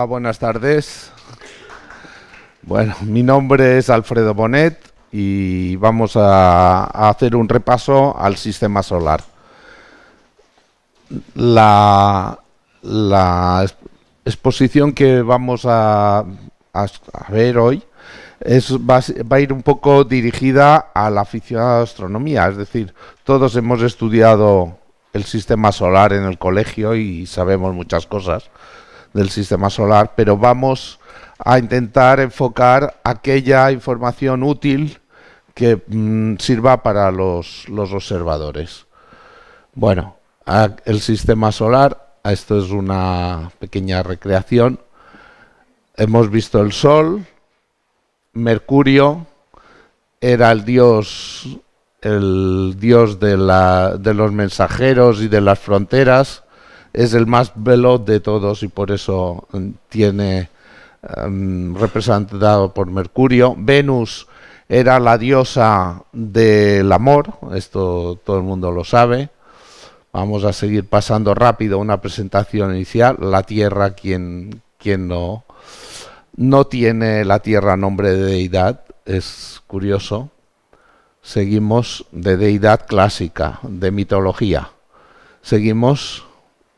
Buenas tardes. Bueno, mi nombre es Alfredo Bonet y vamos a hacer un repaso al sistema solar. La exposición que vamos a ver hoy va a ir un poco dirigida al aficionado a la astronomía, es decir, todos hemos estudiado el sistema solar en el colegio y sabemos muchas cosas del sistema solar, pero vamos a intentar enfocar aquella información útil que sirva para los observadores. Bueno, el sistema solar, esto es una pequeña recreación. Hemos visto el Sol. Mercurio era el dios de los mensajeros y de las fronteras. Es el más veloz de todos y por eso tiene representado por Mercurio. Venus era la diosa del amor, esto todo el mundo lo sabe. Vamos a seguir pasando rápido una presentación inicial. La Tierra, quien no tiene la Tierra nombre de deidad, es curioso. Seguimos de deidad clásica, de mitología. Seguimos,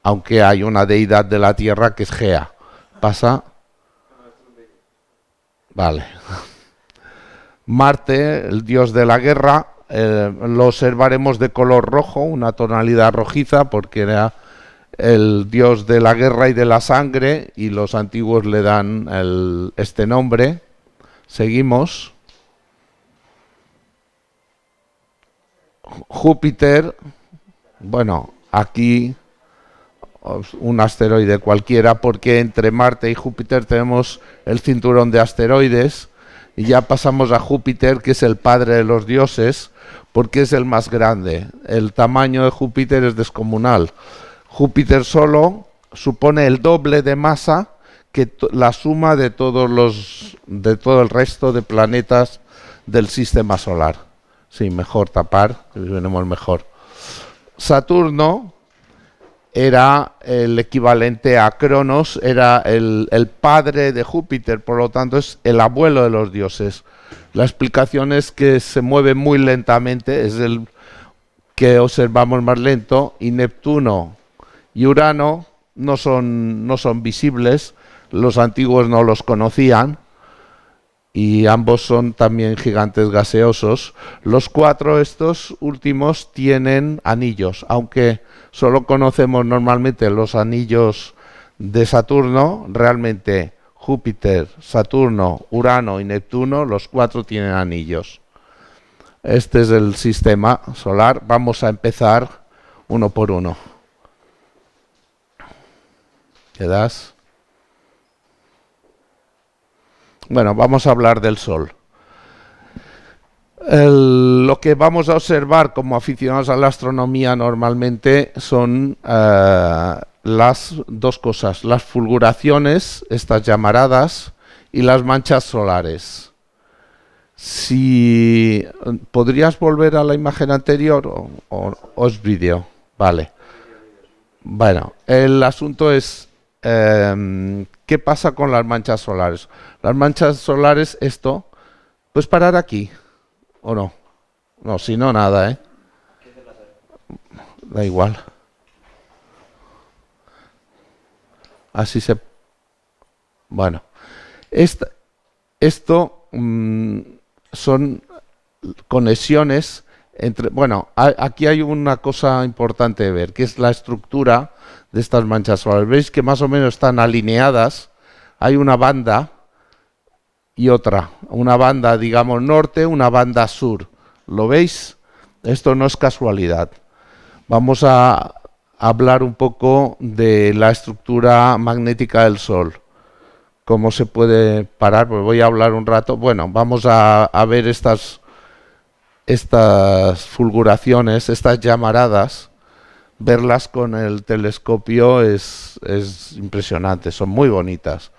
aunque hay una deidad de la Tierra que es Gea. Pasa. Vale. Marte, el dios de la guerra, lo observaremos de color rojo, una tonalidad rojiza, porque era el dios de la guerra y de la sangre, y los antiguos le dan este nombre. Seguimos. Júpiter, bueno, aquí un asteroide cualquiera, porque entre Marte y Júpiter tenemos el cinturón de asteroides, y ya pasamos a Júpiter, que es el padre de los dioses, porque es el más grande. El tamaño de Júpiter es descomunal. Júpiter solo supone el doble de masa que la suma de todo el resto de planetas del sistema solar. Sí, mejor tapar, que veremos mejor. Saturno era el equivalente a Cronos, era el padre de Júpiter, por lo tanto es el abuelo de los dioses. La explicación es que se mueve muy lentamente, es el que observamos más lento, y Neptuno y Urano no son visibles, los antiguos no los conocían, y ambos son también gigantes gaseosos. Los cuatro, estos últimos, tienen anillos, aunque solo conocemos normalmente los anillos de Saturno. Realmente Júpiter, Saturno, Urano y Neptuno, los cuatro tienen anillos. Este es el sistema solar. Vamos a empezar uno por uno. ¿Qué das? Bueno, vamos a hablar del Sol. Lo que vamos a observar como aficionados a la astronomía normalmente son las dos cosas, las fulguraciones, estas llamaradas, y las manchas solares. Si podrías volver a la imagen anterior o os vídeo, vale. Bueno, el asunto es ¿qué pasa con las manchas solares? Las manchas solares, esto, ¿puedes parar aquí o no? No, si no, nada, ¿eh? Da igual. Así se... Bueno, esto son conexiones entre... Bueno, aquí hay una cosa importante de ver, que es la estructura de estas manchas solares. Veis que más o menos están alineadas. Hay una banda y otra. Una banda, digamos, norte, una banda sur. ¿Lo veis? Esto no es casualidad. Vamos a hablar un poco de la estructura magnética del Sol. ¿Cómo se puede parar? Pues voy a hablar un rato. Bueno, vamos a ver estas fulguraciones, estas llamaradas. Verlas con el telescopio es impresionante, son muy bonitas.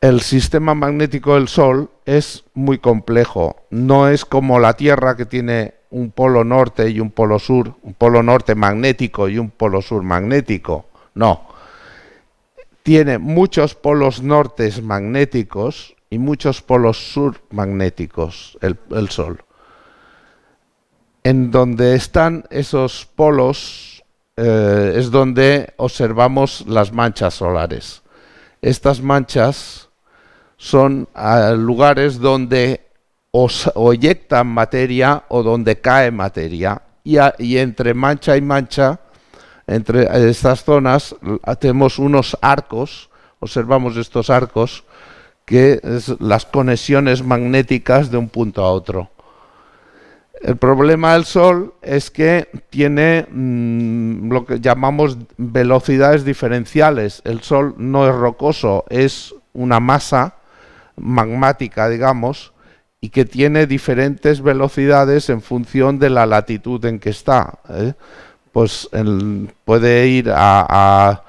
El sistema magnético del Sol es muy complejo, no es como la Tierra, que tiene un polo norte y un polo sur, un polo norte magnético y un polo sur magnético, no. tiene muchos polos nortes magnéticos y muchos polos sur magnéticos, el Sol. En donde están esos polos es donde observamos las manchas solares. Estas manchas son lugares donde o eyectan materia o donde cae materia. Y entre mancha y mancha, entre estas zonas, tenemos unos arcos, observamos estos arcos, que es las conexiones magnéticas de un punto a otro. El problema del Sol es que tiene lo que llamamos velocidades diferenciales. El Sol no es rocoso, es una masa magmática, digamos, y que tiene diferentes velocidades en función de la latitud en que está. Pues puede ir a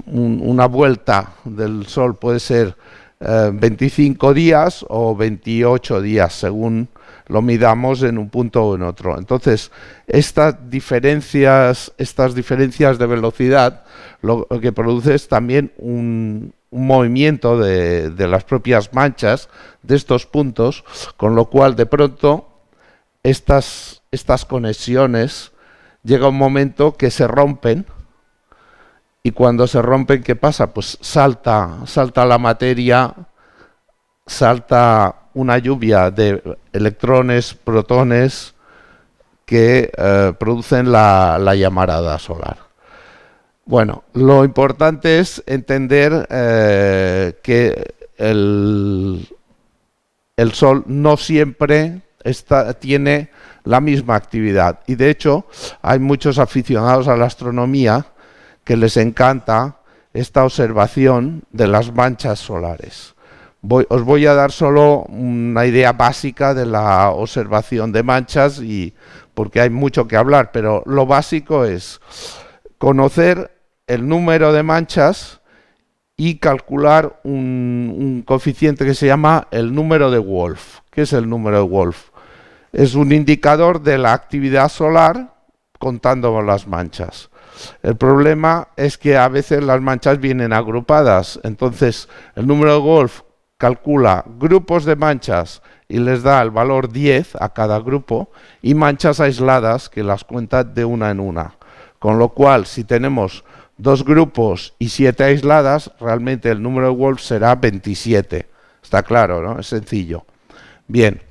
una vuelta del Sol, puede ser 25 días o 28 días, según lo midamos en un punto o en otro. Entonces, estas diferencias de velocidad lo que produce es también un movimiento de las propias manchas de estos puntos, con lo cual de pronto estas conexiones llega un momento que se rompen, y cuando se rompen, ¿qué pasa? Pues salta la materia, salta una lluvia de electrones, protones, que producen la llamarada solar. Bueno, lo importante es entender que el Sol no siempre tiene la misma actividad, y de hecho hay muchos aficionados a la astronomía que les encanta esta observación de las manchas solares. Os voy a dar solo una idea básica de la observación de manchas, porque hay mucho que hablar, pero lo básico es conocer el número de manchas y calcular un coeficiente que se llama el número de Wolf. ¿Qué es el número de Wolf? Es un indicador de la actividad solar contando con las manchas. El problema es que a veces las manchas vienen agrupadas, entonces el número de Wolf calcula grupos de manchas y les da el valor 10 a cada grupo, y manchas aisladas que las cuenta de una en una. Con lo cual, si tenemos 2 grupos y 7 aisladas, realmente el número de Wolf será 27. Está claro, ¿no? Es sencillo. Bien,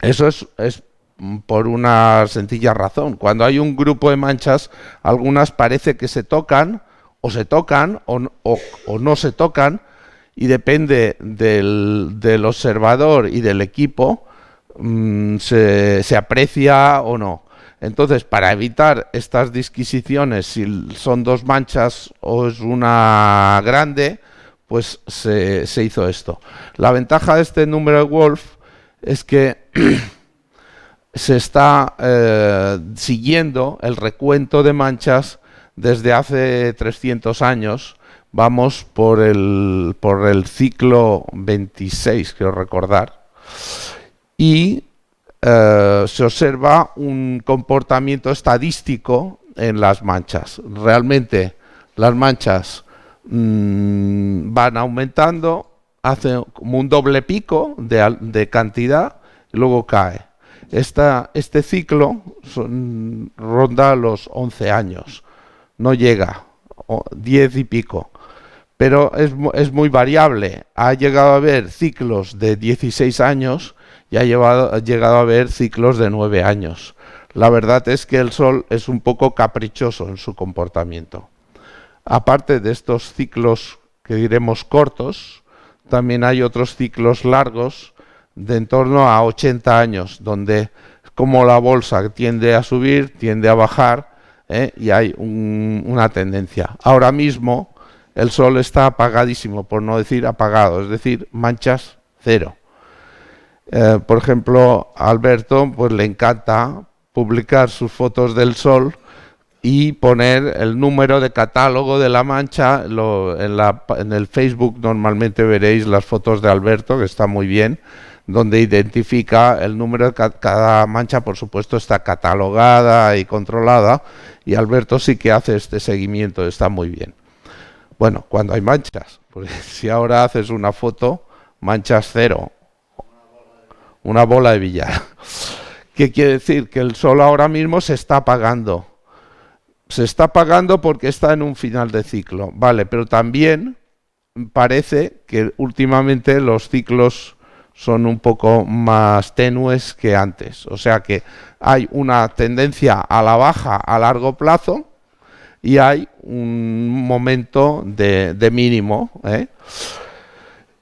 eso es por una sencilla razón. Cuando hay un grupo de manchas, algunas parece que se tocan o no se tocan, y depende del observador y del equipo, se aprecia o no. Entonces, para evitar estas disquisiciones, si son 2 manchas o es una grande, pues se hizo esto. La ventaja de este número de Wolf es que se está siguiendo el recuento de manchas desde hace 300 años. Vamos por el ciclo 26, quiero recordar, y se observa un comportamiento estadístico en las manchas. Realmente las manchas van aumentando, hace como un doble pico de cantidad y luego cae. Este ciclo ronda los 11 años, no llega, 10 y pico. Pero es muy variable. Ha llegado a haber ciclos de 16 años y ha llegado a haber ciclos de 9 años. La verdad es que el Sol es un poco caprichoso en su comportamiento. Aparte de estos ciclos que diremos cortos, también hay otros ciclos largos de en torno a 80 años, donde como la bolsa tiende a subir, tiende a bajar, y hay una tendencia. Ahora mismo el Sol está apagadísimo, por no decir apagado, es decir, manchas cero. Por ejemplo, a Alberto pues le encanta publicar sus fotos del Sol y poner el número de catálogo de la mancha. En el Facebook normalmente veréis las fotos de Alberto, que está muy bien, donde identifica el número de cada mancha. Por supuesto está catalogada y controlada, y Alberto sí que hace este seguimiento, está muy bien. Bueno, cuando hay manchas, porque si ahora haces una foto, manchas cero, una bola de billar. ¿Qué quiere decir? Que el Sol ahora mismo se está apagando. Se está apagando porque está en un final de ciclo, vale, pero también parece que últimamente los ciclos son un poco más tenues que antes. O sea que hay una tendencia a la baja a largo plazo y hay un momento de mínimo.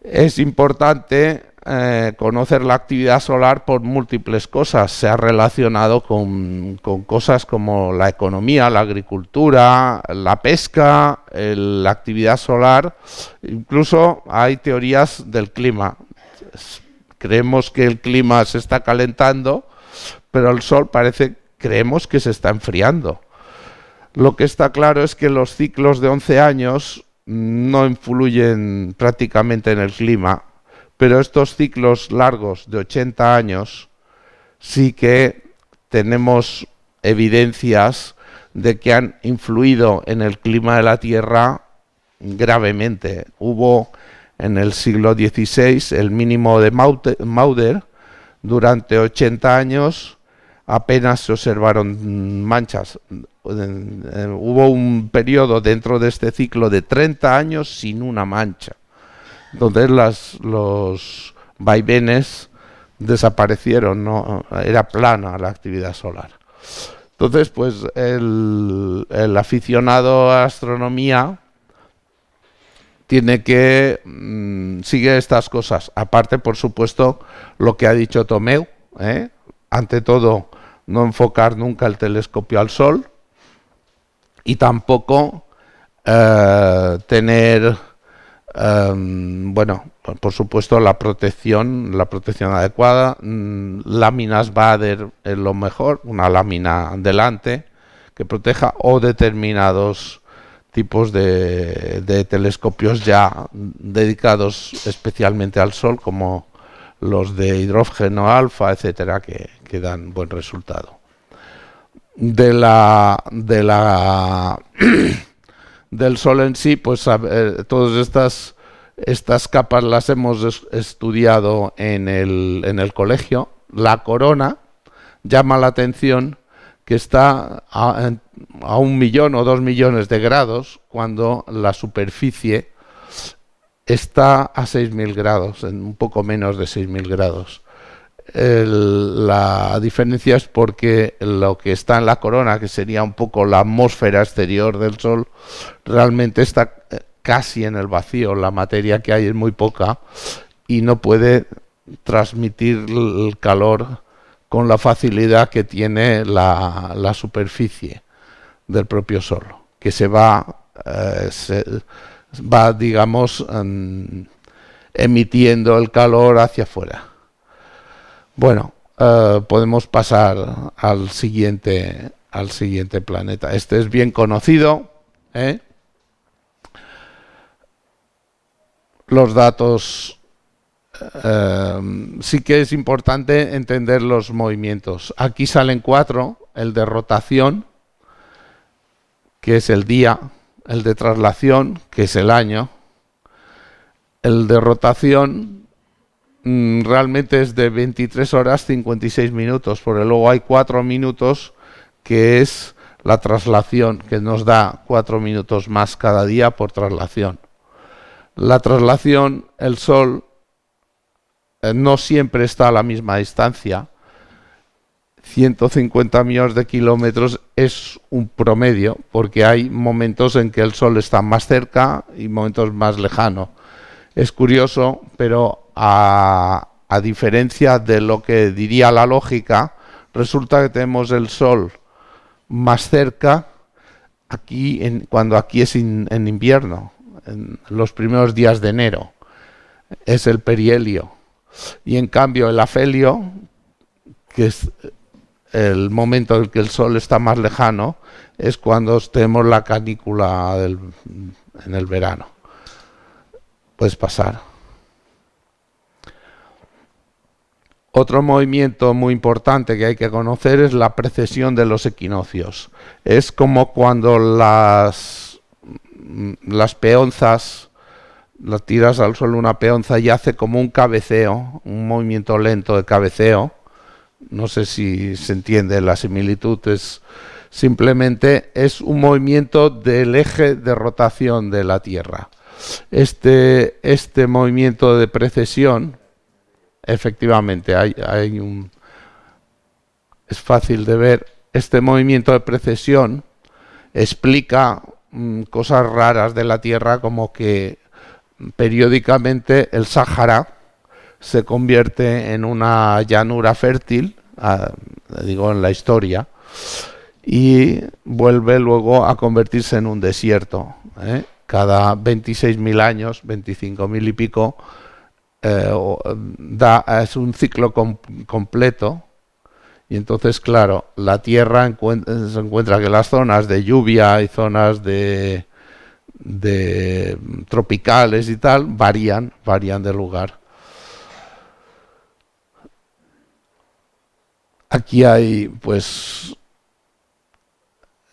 Es importante conocer la actividad solar por múltiples cosas. Se ha relacionado con cosas como la economía, la agricultura, la pesca, la actividad solar. Incluso hay teorías del clima. Creemos que el clima se está calentando, pero el Sol creemos que se está enfriando. Lo que está claro es que los ciclos de 11 años no influyen prácticamente en el clima, pero estos ciclos largos de 80 años sí que tenemos evidencias de que han influido en el clima de la Tierra gravemente. Hubo en el siglo XVI el mínimo de Maunder. Durante 80 años apenas se observaron manchas. Hubo un periodo dentro de este ciclo de 30 años sin una mancha. Entonces los vaivenes desaparecieron, ¿no? Era plana la actividad solar. Entonces, pues el aficionado a astronomía tiene que sigue estas cosas. Aparte, por supuesto, lo que ha dicho Tomeu, ante todo, no enfocar nunca el telescopio al Sol y tampoco tener, bueno, por supuesto, la protección adecuada. Láminas Bader es lo mejor, una lámina delante que proteja, o determinados tipos de telescopios ya dedicados especialmente al Sol, como los de hidrógeno alfa, etcétera, que dan buen resultado. Del Sol en sí, pues todas estas capas las hemos estudiado en el colegio. La corona llama la atención que está a 1 millón o 2 millones de grados cuando la superficie está a 6.000 grados, en un poco menos de 6.000 grados. La diferencia es porque lo que está en la corona, que sería un poco la atmósfera exterior del Sol, realmente está casi en el vacío. La materia que hay es muy poca y no puede transmitir el calor con la facilidad que tiene la superficie del propio Sol, que se va, digamos, emitiendo el calor hacia afuera. Bueno, podemos pasar al siguiente planeta. Este es bien conocido, Los datos. Sí que es importante entender los movimientos. Aquí salen 4: el de rotación, que es el día; el de traslación, que es el año. El de rotación realmente es de 23 horas 56 minutos, porque luego hay 4 minutos que es la traslación, que nos da 4 minutos más cada día por traslación. La traslación, el Sol no siempre está a la misma distancia. 150 millones de kilómetros es un promedio, porque hay momentos en que el Sol está más cerca y momentos más lejano. Es curioso, pero a diferencia de lo que diría la lógica, resulta que tenemos el Sol más cerca cuando aquí es en invierno, en los primeros días de enero. Es el perihelio. Y en cambio el afelio, que es el momento en que el Sol está más lejano, es cuando tenemos la canícula en el verano. Puedes pasar. Otro movimiento muy importante que hay que conocer es la precesión de los equinoccios. Es como cuando las peonzas, la tiras al suelo una peonza y hace como un cabeceo, un movimiento lento de cabeceo. No sé si se entiende la similitud, simplemente es un movimiento del eje de rotación de la Tierra. Este movimiento de precesión, efectivamente, es fácil de ver. Este movimiento de precesión explica cosas raras de la Tierra, como que periódicamente el Sáhara se convierte en una llanura fértil, digo en la historia, y vuelve luego a convertirse en un desierto. Cada 26.000 años, 25.000 y pico, es un ciclo completo. Y entonces, claro, la Tierra se encuentra que las zonas de lluvia y zonas de tropicales y tal varían de lugar. Aquí hay, pues,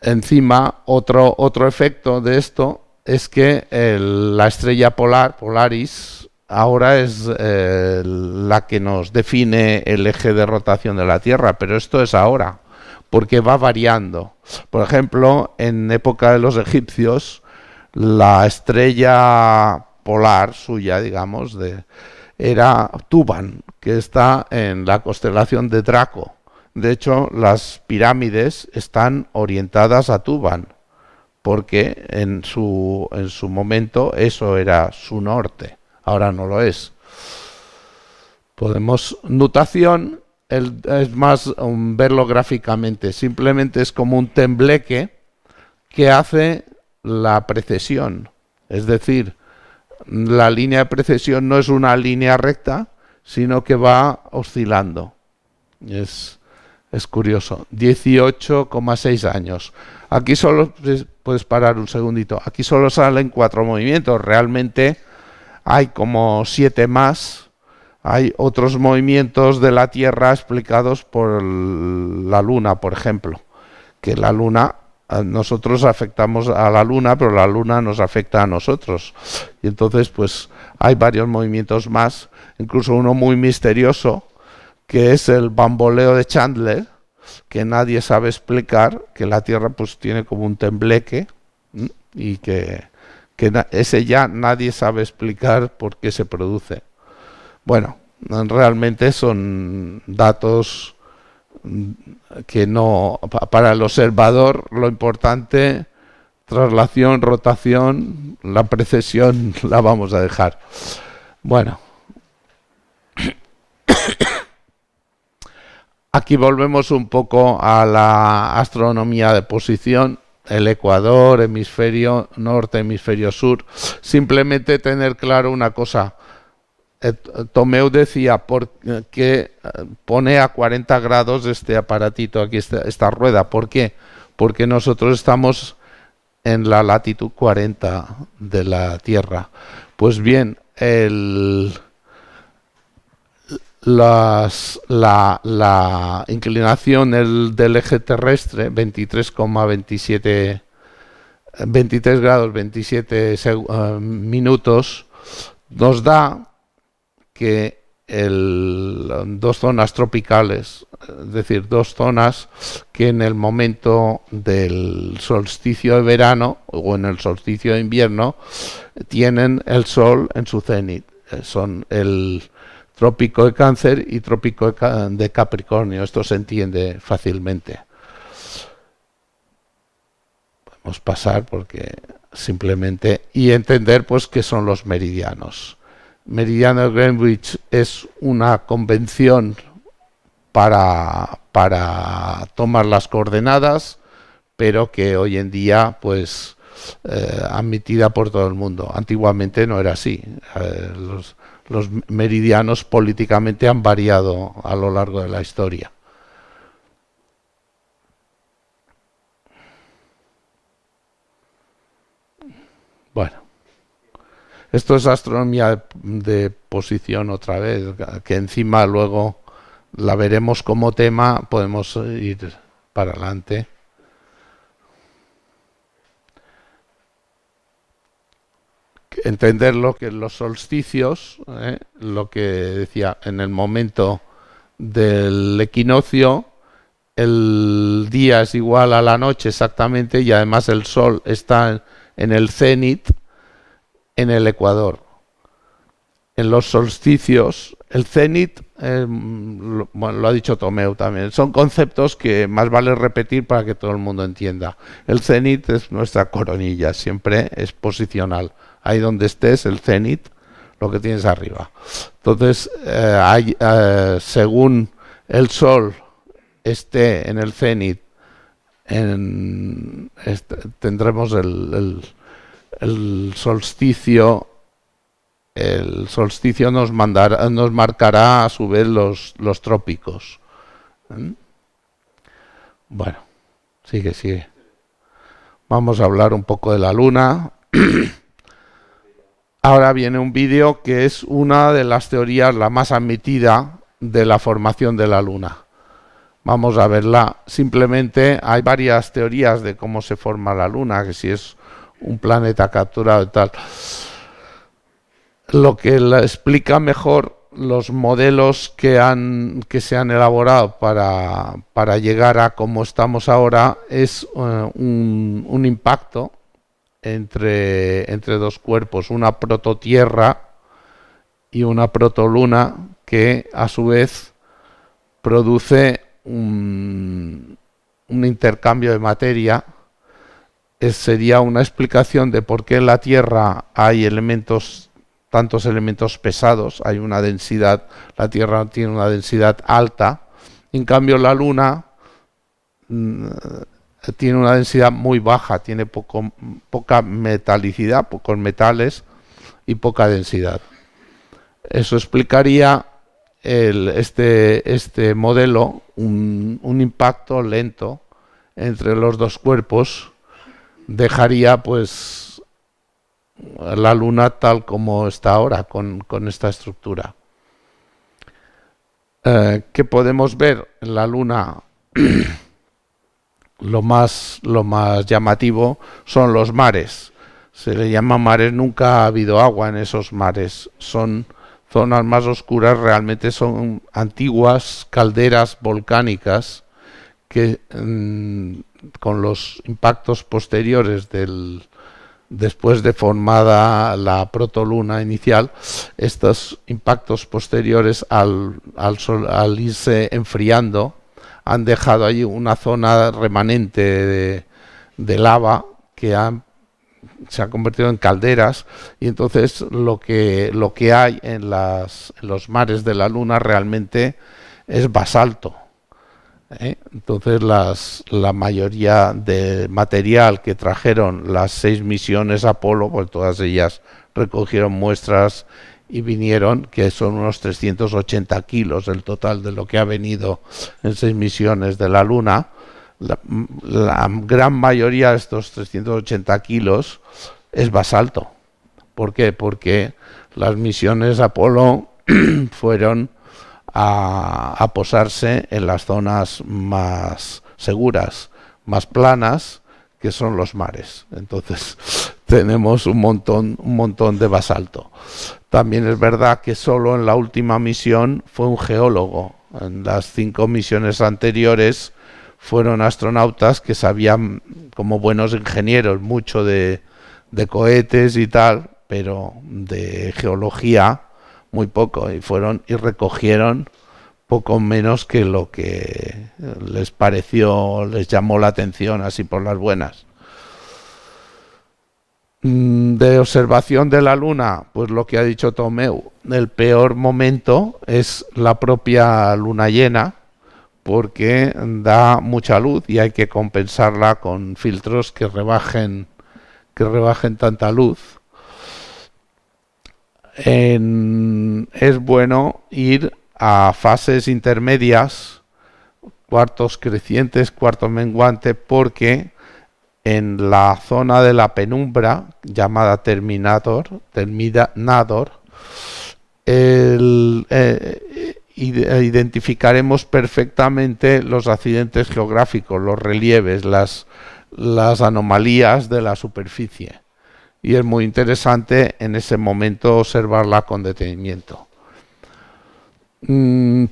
encima otro efecto de esto es que la estrella polar, Polaris, ahora es la que nos define el eje de rotación de la Tierra, pero esto es ahora, porque va variando. Por ejemplo, en época de los egipcios, la estrella polar suya, digamos, era Tuban, que está en la constelación de Draco. De hecho, las pirámides están orientadas a Tuban, porque en su momento eso era su norte. Ahora no lo es. Nutación es más verlo gráficamente. Simplemente es como un tembleque que hace la precesión. Es decir, la línea de precesión no es una línea recta, sino que va oscilando. Es curioso. 18,6 años. Aquí solo, puedes parar un segundito, aquí solo salen 4 movimientos. Realmente hay como 7 más. Hay otros movimientos de la Tierra explicados por la Luna, por ejemplo. Que la Luna, nosotros afectamos a la Luna, pero la Luna nos afecta a nosotros. Y entonces, pues, hay varios movimientos más. Incluso uno muy misterioso, que es el bamboleo de Chandler, que nadie sabe explicar, que la Tierra pues tiene como un tembleque, y que ese ya nadie sabe explicar por qué se produce. Bueno, realmente son datos que no, para el observador lo importante, traslación, rotación, la precesión la vamos a dejar. Bueno. Aquí volvemos un poco a la astronomía de posición, el ecuador, hemisferio norte, hemisferio sur. Simplemente tener claro una cosa. Tomeu decía, ¿por qué pone a 40 grados este aparatito aquí, esta rueda? ¿Por qué? Porque nosotros estamos en la latitud 40 de la Tierra. Pues bien, la inclinación del eje terrestre, 23,27 23 grados 27 minutos, nos da que dos zonas tropicales, es decir, dos zonas que en el momento del solsticio de verano o en el solsticio de invierno tienen el sol en su cenit. Son el trópico de Cáncer y trópico de Capricornio. Esto se entiende fácilmente. Podemos pasar porque simplemente y entender pues qué son los meridianos. Meridiano de Greenwich es una convención para tomar las coordenadas, pero que hoy en día pues admitida por todo el mundo. Antiguamente no era así. Los meridianos políticamente han variado a lo largo de la historia. Bueno, esto es astronomía de posición otra vez, que encima luego la veremos como tema, podemos ir para adelante. entender lo que los solsticios, lo que decía, en el momento del equinoccio, el día es igual a la noche exactamente y además el sol está en el cenit, en el ecuador. En los solsticios, el cenit, bueno, lo ha dicho Tomeu también, son conceptos que más vale repetir para que todo el mundo entienda. El cenit es nuestra coronilla, siempre es posicional. Ahí donde estés, el cenit, lo que tienes arriba. Entonces, según el sol esté en el cenit, tendremos el solsticio. El solsticio nos marcará a su vez los trópicos. Bueno, sigue. Vamos a hablar un poco de la luna. Ahora viene un vídeo que es una de las teorías, la más admitida, de la formación de la luna. Vamos a verla. Simplemente hay varias teorías de cómo se forma la luna, que si es un planeta capturado y tal. Lo que la explica mejor los modelos que se han elaborado para llegar a cómo estamos ahora es un impacto entre dos cuerpos, una prototierra y una protoluna, que a su vez produce un intercambio de materia. Sería una explicación de por qué en la Tierra hay tantos elementos pesados, hay una densidad, la Tierra tiene una densidad alta, en cambio la Luna tiene una densidad muy baja, tiene poca metalicidad, pocos metales y poca densidad. Eso explicaría este modelo, un impacto lento entre los dos cuerpos, dejaría pues la Luna tal como está ahora, con esta estructura. ¿Qué podemos ver en la Luna? Lo más llamativo son los mares. Se le llama mares, nunca ha habido agua en esos mares. Son zonas más oscuras, realmente son antiguas calderas volcánicas que con los impactos posteriores después de formada la protoluna inicial, estos impactos posteriores al irse enfriando han dejado allí una zona remanente de lava que se ha convertido en calderas, y entonces lo que hay en los mares de la Luna realmente es basalto. Entonces la mayoría de material que trajeron las 6 misiones Apolo, pues todas ellas recogieron muestras y vinieron, que son unos 380 kilos el total de lo que ha venido en 6 misiones de la Luna. La gran mayoría de estos 380 kilos es basalto. ¿Por qué? Porque las misiones Apolo fueron a posarse en las zonas más seguras, más planas, que son los mares. Entonces tenemos un montón de basalto. También es verdad que solo en la última misión fue un geólogo. En las 5 misiones anteriores fueron astronautas que sabían, como buenos ingenieros, mucho de cohetes y tal, pero de geología muy poco, y recogieron poco menos que lo que les pareció, les llamó la atención así por las buenas. De observación de la Luna, pues lo que ha dicho Tomeu, el peor momento es la propia luna llena, porque da mucha luz y hay que compensarla con filtros que rebajen tanta luz. Es bueno ir a fases intermedias, cuartos crecientes, cuarto menguante, porque en la zona de la penumbra, llamada terminador, identificaremos perfectamente los accidentes geográficos, los relieves, las anomalías de la superficie. y es muy interesante en ese momento observarla con detenimiento.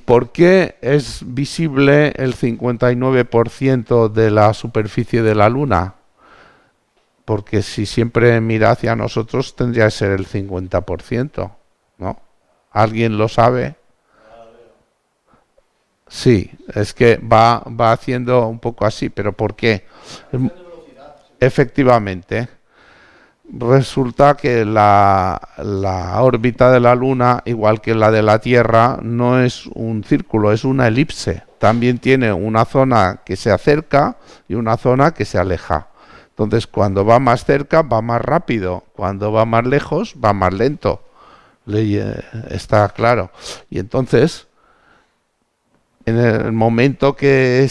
¿Por qué es visible el 59% de la superficie de la Luna? Porque si siempre mira hacia nosotros tendría que ser el 50%, ¿no? ¿Alguien lo sabe? Sí, es que va haciendo un poco así, pero ¿por qué? Efectivamente, resulta que la órbita de la Luna, igual que la de la Tierra, no es un círculo, es una elipse. También tiene una zona que se acerca y una zona que se aleja. Entonces, cuando va más cerca, va más rápido. Cuando va más lejos, va más lento. Está claro. Y entonces, en el momento que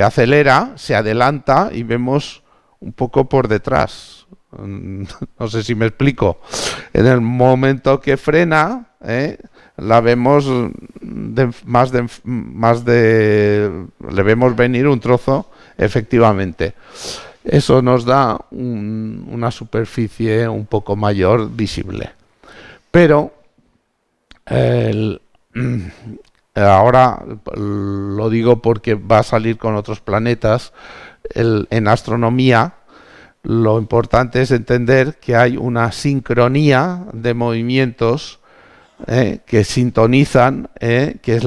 acelera, se adelanta y vemos un poco por detrás. No sé si me explico. En el momento que frena, la vemos le vemos venir un trozo, efectivamente. Eso nos da una superficie un poco mayor visible. Pero ahora lo digo porque va a salir con otros planetas. En astronomía, lo importante es entender que hay una sincronía de movimientos que sintonizan, que es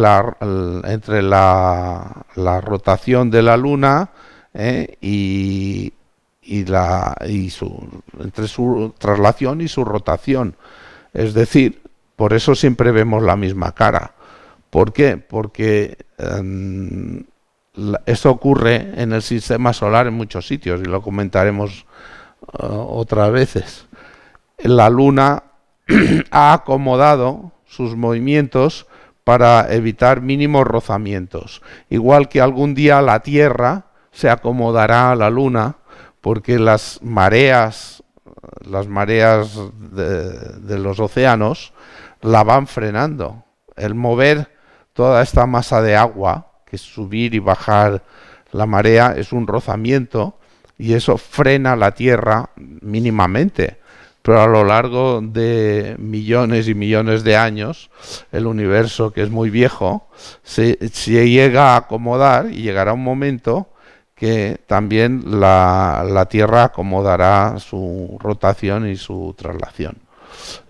entre la rotación de la Luna entre su traslación y su rotación. Es decir, por eso siempre vemos la misma cara. ¿Por qué? Porque eso ocurre en el sistema solar en muchos sitios y lo comentaremos otras veces. La Luna ha acomodado sus movimientos para evitar mínimos rozamientos. Igual que algún día la Tierra se acomodará a la Luna porque las mareas de los océanos la van frenando. El mover toda esta masa de agua, que es subir y bajar la marea, es un rozamiento y eso frena la Tierra mínimamente. Pero a lo largo de millones y millones de años, el universo, que es muy viejo, se llega a acomodar y llegará un momento que también la Tierra acomodará su rotación y su traslación.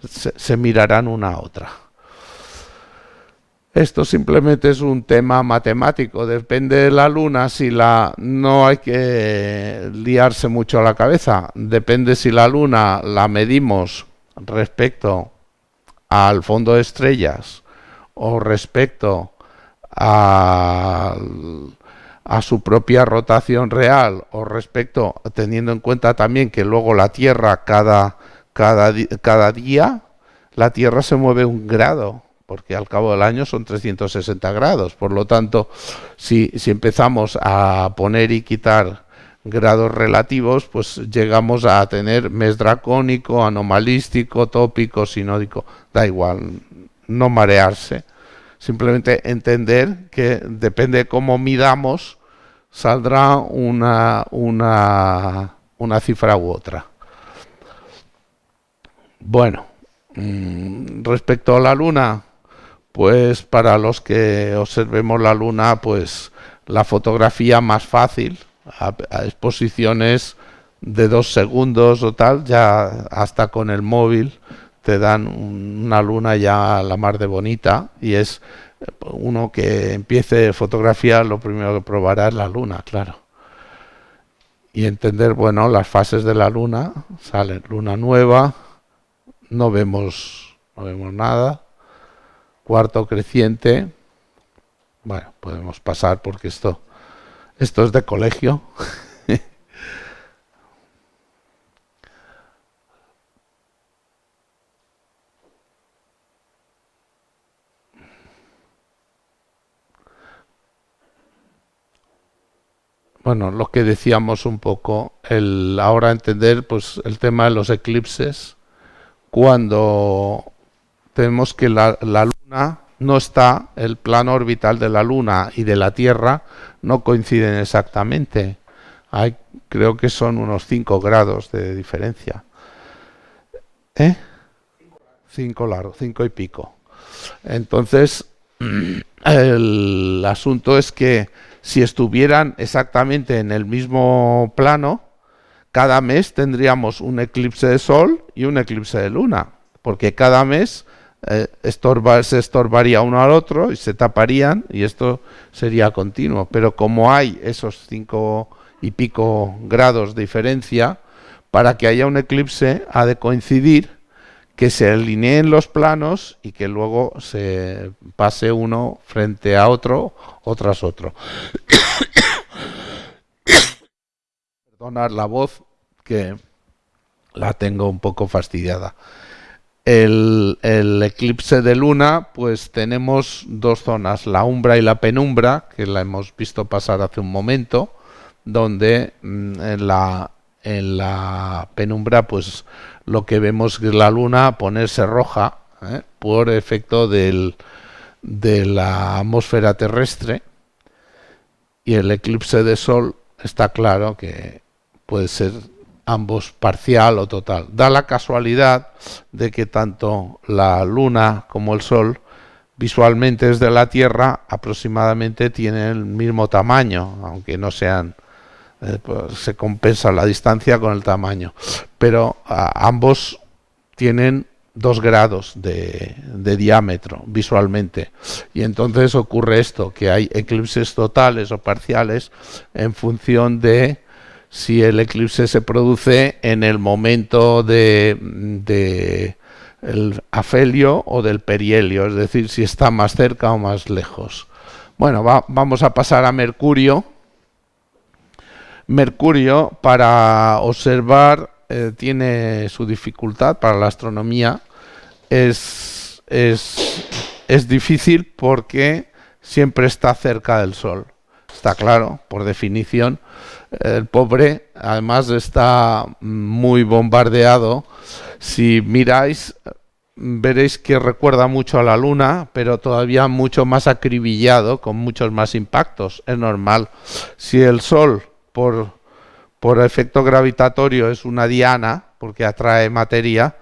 Se mirarán una a otra. Esto simplemente es un tema matemático, depende de la Luna, no hay que liarse mucho a la cabeza, depende si la Luna la medimos respecto al fondo de estrellas o respecto a su propia rotación real o respecto, teniendo en cuenta también que luego la Tierra cada día, la Tierra se mueve 1 grado. Porque al cabo del año son 360 grados. Por lo tanto, si empezamos a poner y quitar grados relativos, pues llegamos a tener mes dracónico, anomalístico, tópico, sinódico. Da igual, no marearse. Simplemente entender que depende de cómo midamos, saldrá una cifra u otra. Bueno, respecto a la Luna, pues para los que observemos la Luna, pues la fotografía más fácil, a exposiciones de 2 segundos o tal, ya hasta con el móvil te dan una Luna ya la mar de bonita, y es uno que empiece a fotografiar, lo primero que probará es la Luna, claro. Y entender, bueno, las fases de la Luna, sale Luna nueva, no vemos nada. Cuarto creciente. Bueno, podemos pasar porque esto es de colegio. Bueno, lo que decíamos un poco, ahora entender pues el tema de los eclipses, cuando tenemos que la Luna no está, el plano orbital de la Luna y de la Tierra no coinciden exactamente. Creo que son unos 5 grados de diferencia. ¿Eh? 5 largo, 5 y pico. Entonces, el asunto es que si estuvieran exactamente en el mismo plano, cada mes tendríamos un eclipse de sol y un eclipse de luna, porque cada mes se estorbaría uno al otro y se taparían y esto sería continuo. Pero como hay esos 5 y pico grados de diferencia, para que haya un eclipse ha de coincidir que se alineen los planos y que luego se pase uno frente a otro o tras otro. Perdonad la voz, que la tengo un poco fastidiada. El eclipse de luna, pues tenemos dos zonas, la umbra y la penumbra, que la hemos visto pasar hace un momento, donde en la penumbra pues lo que vemos es la luna ponerse roja, por efecto de la atmósfera terrestre, y el eclipse de sol está claro que puede ser ambos parcial o total. Da la casualidad de que tanto la luna como el sol visualmente desde la Tierra aproximadamente tienen el mismo tamaño, aunque no sean, pues se compensa la distancia con el tamaño, pero ambos tienen 2 grados de diámetro visualmente, y entonces ocurre esto, que hay eclipses totales o parciales en función de si el eclipse se produce en el momento de el afelio o del perihelio, es decir, si está más cerca o más lejos. Bueno, vamos a pasar a Mercurio. Mercurio, para observar, tiene su dificultad para la astronomía. Es difícil porque siempre está cerca del Sol. Está claro, por definición. El pobre, además, está muy bombardeado. Si miráis, veréis que recuerda mucho a la Luna, pero todavía mucho más acribillado, con muchos más impactos. Es normal. Si el Sol, por efecto gravitatorio, es una diana, porque atrae materia,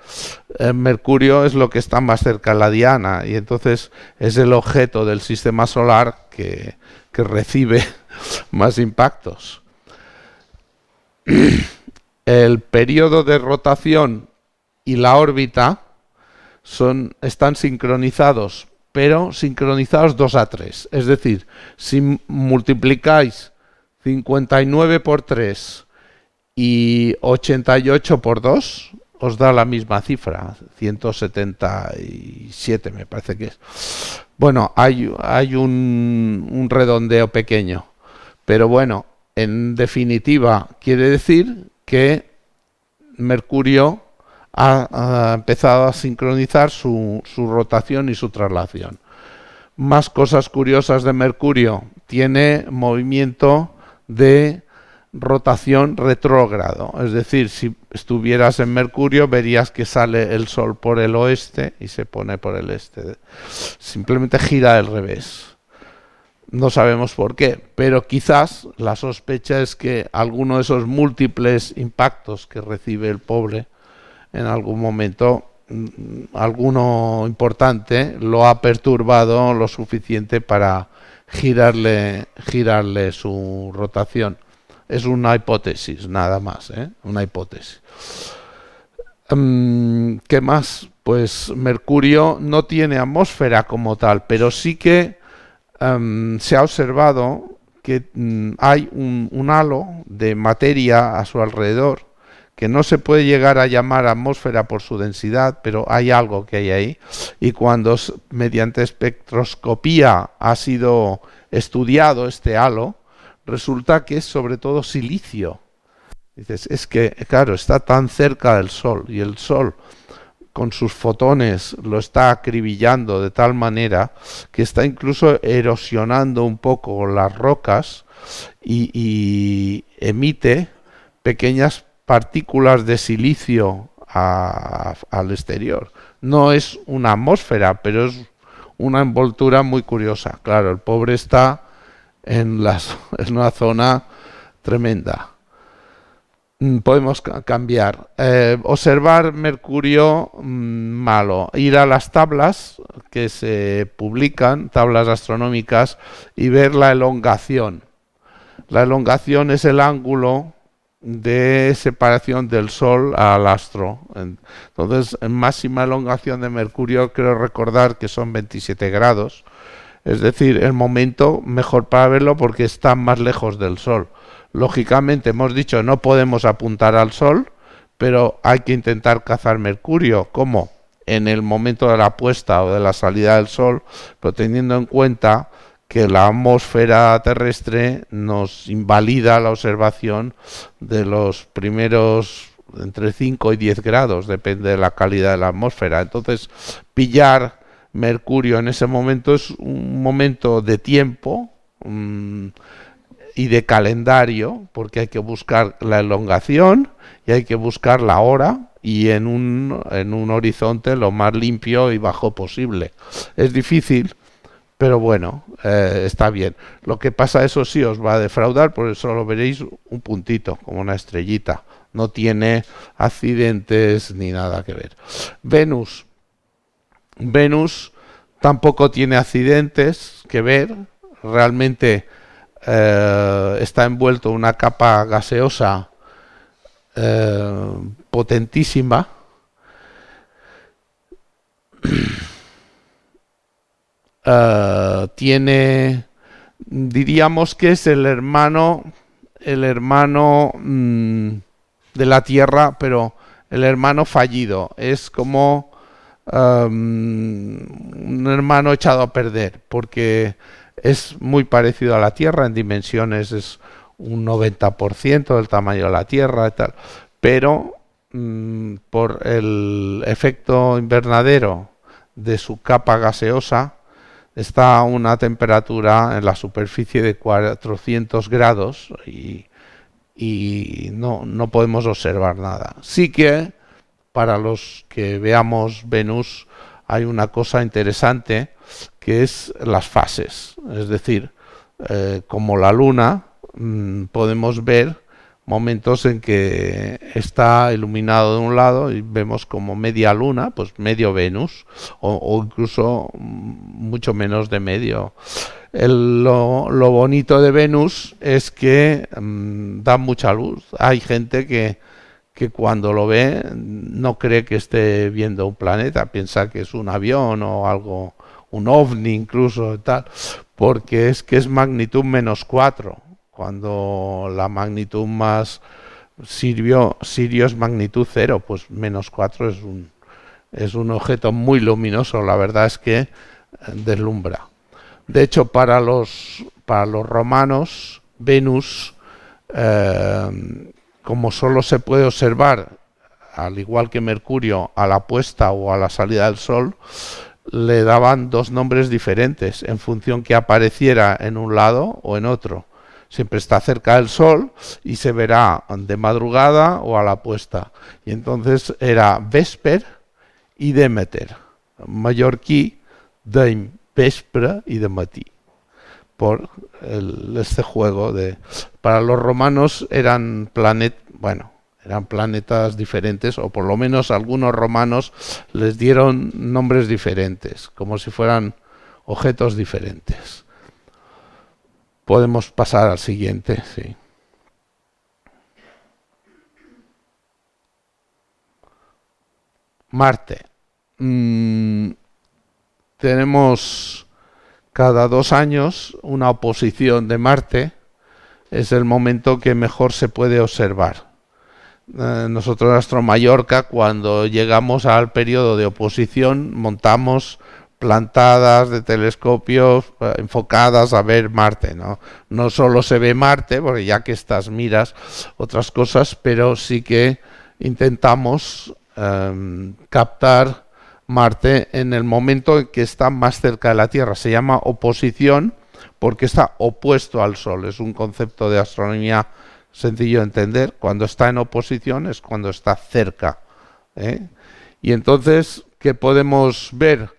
Mercurio es lo que está más cerca de la diana, y entonces es el objeto del sistema solar que recibe más impactos. El periodo de rotación y la órbita están sincronizados, pero sincronizados 2 a 3. Es decir, si multiplicáis 59 por 3 y 88 por 2, os da la misma cifra, 177 me parece que es. Bueno, hay un redondeo pequeño, pero bueno, en definitiva quiere decir que Mercurio ha empezado a sincronizar su rotación y su traslación. Más cosas curiosas de Mercurio: tiene movimiento de rotación retrógrado, es decir, si estuvieras en Mercurio verías que sale el Sol por el oeste y se pone por el este, simplemente gira al revés. No sabemos por qué, pero quizás la sospecha es que alguno de esos múltiples impactos que recibe el pobre en algún momento, alguno importante, lo ha perturbado lo suficiente para girarle su rotación. Es una hipótesis, nada más, una hipótesis. ¿Qué más? Pues Mercurio no tiene atmósfera como tal, pero sí que se ha observado que hay un halo de materia a su alrededor, que no se puede llegar a llamar atmósfera por su densidad, pero hay algo que hay ahí, y cuando mediante espectroscopía ha sido estudiado este halo, resulta que es sobre todo silicio. Dices, es que, claro, está tan cerca del Sol, y el Sol con sus fotones lo está acribillando de tal manera que está incluso erosionando un poco las rocas y emite pequeñas partículas de silicio al exterior. No es una atmósfera, pero es una envoltura muy curiosa. Claro, el pobre está en una zona tremenda. Podemos cambiar. Observar Mercurio, malo. Ir a las tablas que se publican, tablas astronómicas, y ver la elongación. La elongación es el ángulo de separación del Sol al astro. Entonces, en máxima elongación de Mercurio, creo recordar que son 27 grados. Es decir, el momento mejor para verlo porque está más lejos del Sol. Lógicamente, hemos dicho no podemos apuntar al Sol, pero hay que intentar cazar Mercurio. ¿Cómo? En el momento de la puesta o de la salida del Sol, pero teniendo en cuenta que la atmósfera terrestre nos invalida la observación de los primeros entre 5 y 10 grados, depende de la calidad de la atmósfera. Entonces, pillar Mercurio en ese momento es un momento de tiempo y de calendario, porque hay que buscar la elongación y hay que buscar la hora y en un horizonte lo más limpio y bajo posible. Es difícil, pero bueno, está bien. Lo que pasa, eso sí, os va a defraudar, por eso lo veréis un puntito, como una estrellita. No tiene accidentes ni nada que ver. Venus. Venus tampoco tiene accidentes que ver. Realmente está envuelto en una capa gaseosa potentísima. Tiene, diríamos que es el hermano de la Tierra, pero el hermano fallido. Es como un hermano echado a perder, porque es muy parecido a la Tierra en dimensiones, es un 90% del tamaño de la Tierra y tal, pero por el efecto invernadero de su capa gaseosa está a una temperatura en la superficie de 400 grados y no podemos observar nada. Sí que para los que veamos Venus hay una cosa interesante que es las fases, es decir, como la Luna, podemos ver momentos en que está iluminado de un lado y vemos como media luna, pues medio Venus, o incluso mucho menos de medio. Lo bonito de Venus es que da mucha luz. Hay gente que cuando lo ve no cree que esté viendo un planeta, piensa que es un avión o algo, un ovni incluso y tal, porque es que es magnitud -4, cuando la magnitud más Sirio es magnitud 0, pues -4 es un objeto muy luminoso, la verdad es que deslumbra. De hecho, para los romanos, Venus, como solo se puede observar, al igual que Mercurio, a la puesta o a la salida del Sol, le daban dos nombres diferentes en función que apareciera en un lado o en otro. Siempre está cerca del Sol y se verá de madrugada o a la puesta. Y entonces era Vesper y Demeter. Mallorquí, de vespre y de matí. Por este juego de... Para los romanos eran planetas diferentes, o por lo menos algunos romanos les dieron nombres diferentes, como si fueran objetos diferentes. Podemos pasar al siguiente, sí. Marte. Tenemos cada 2 años una oposición de Marte. Es el momento que mejor se puede observar. Nosotros en Astro Mallorca, cuando llegamos al periodo de oposición, montamos plantadas de telescopios enfocadas a ver Marte, ¿no? No solo se ve Marte, porque ya que estás miras otras cosas, pero sí que intentamos captar Marte en el momento en que está más cerca de la Tierra. Se llama oposición porque está opuesto al Sol. Es un concepto de astronomía sencillo de entender. Cuando está en oposición es cuando está cerca, ¿eh? Y entonces, ¿qué podemos ver?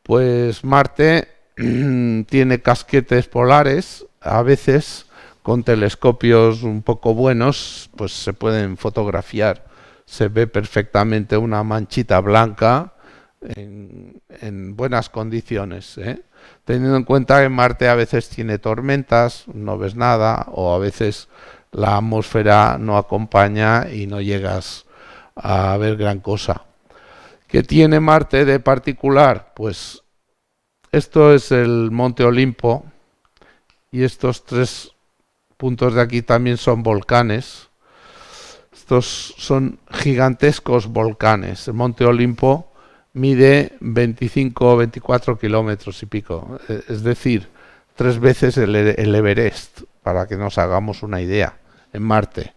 Pues Marte tiene casquetes polares, a veces con telescopios un poco buenos, pues se pueden fotografiar. Se ve perfectamente una manchita blanca en buenas condiciones, ¿eh? Teniendo en cuenta que Marte a veces tiene tormentas, no ves nada, o a veces la atmósfera no acompaña y no llegas a ver gran cosa. ¿Qué tiene Marte de particular? Pues esto es el Monte Olimpo y estos tres puntos de aquí también son volcanes. Estos son gigantescos volcanes. El Monte Olimpo mide 25 o 24 kilómetros y pico, es decir, 3 veces el Everest, para que nos hagamos una idea, en Marte.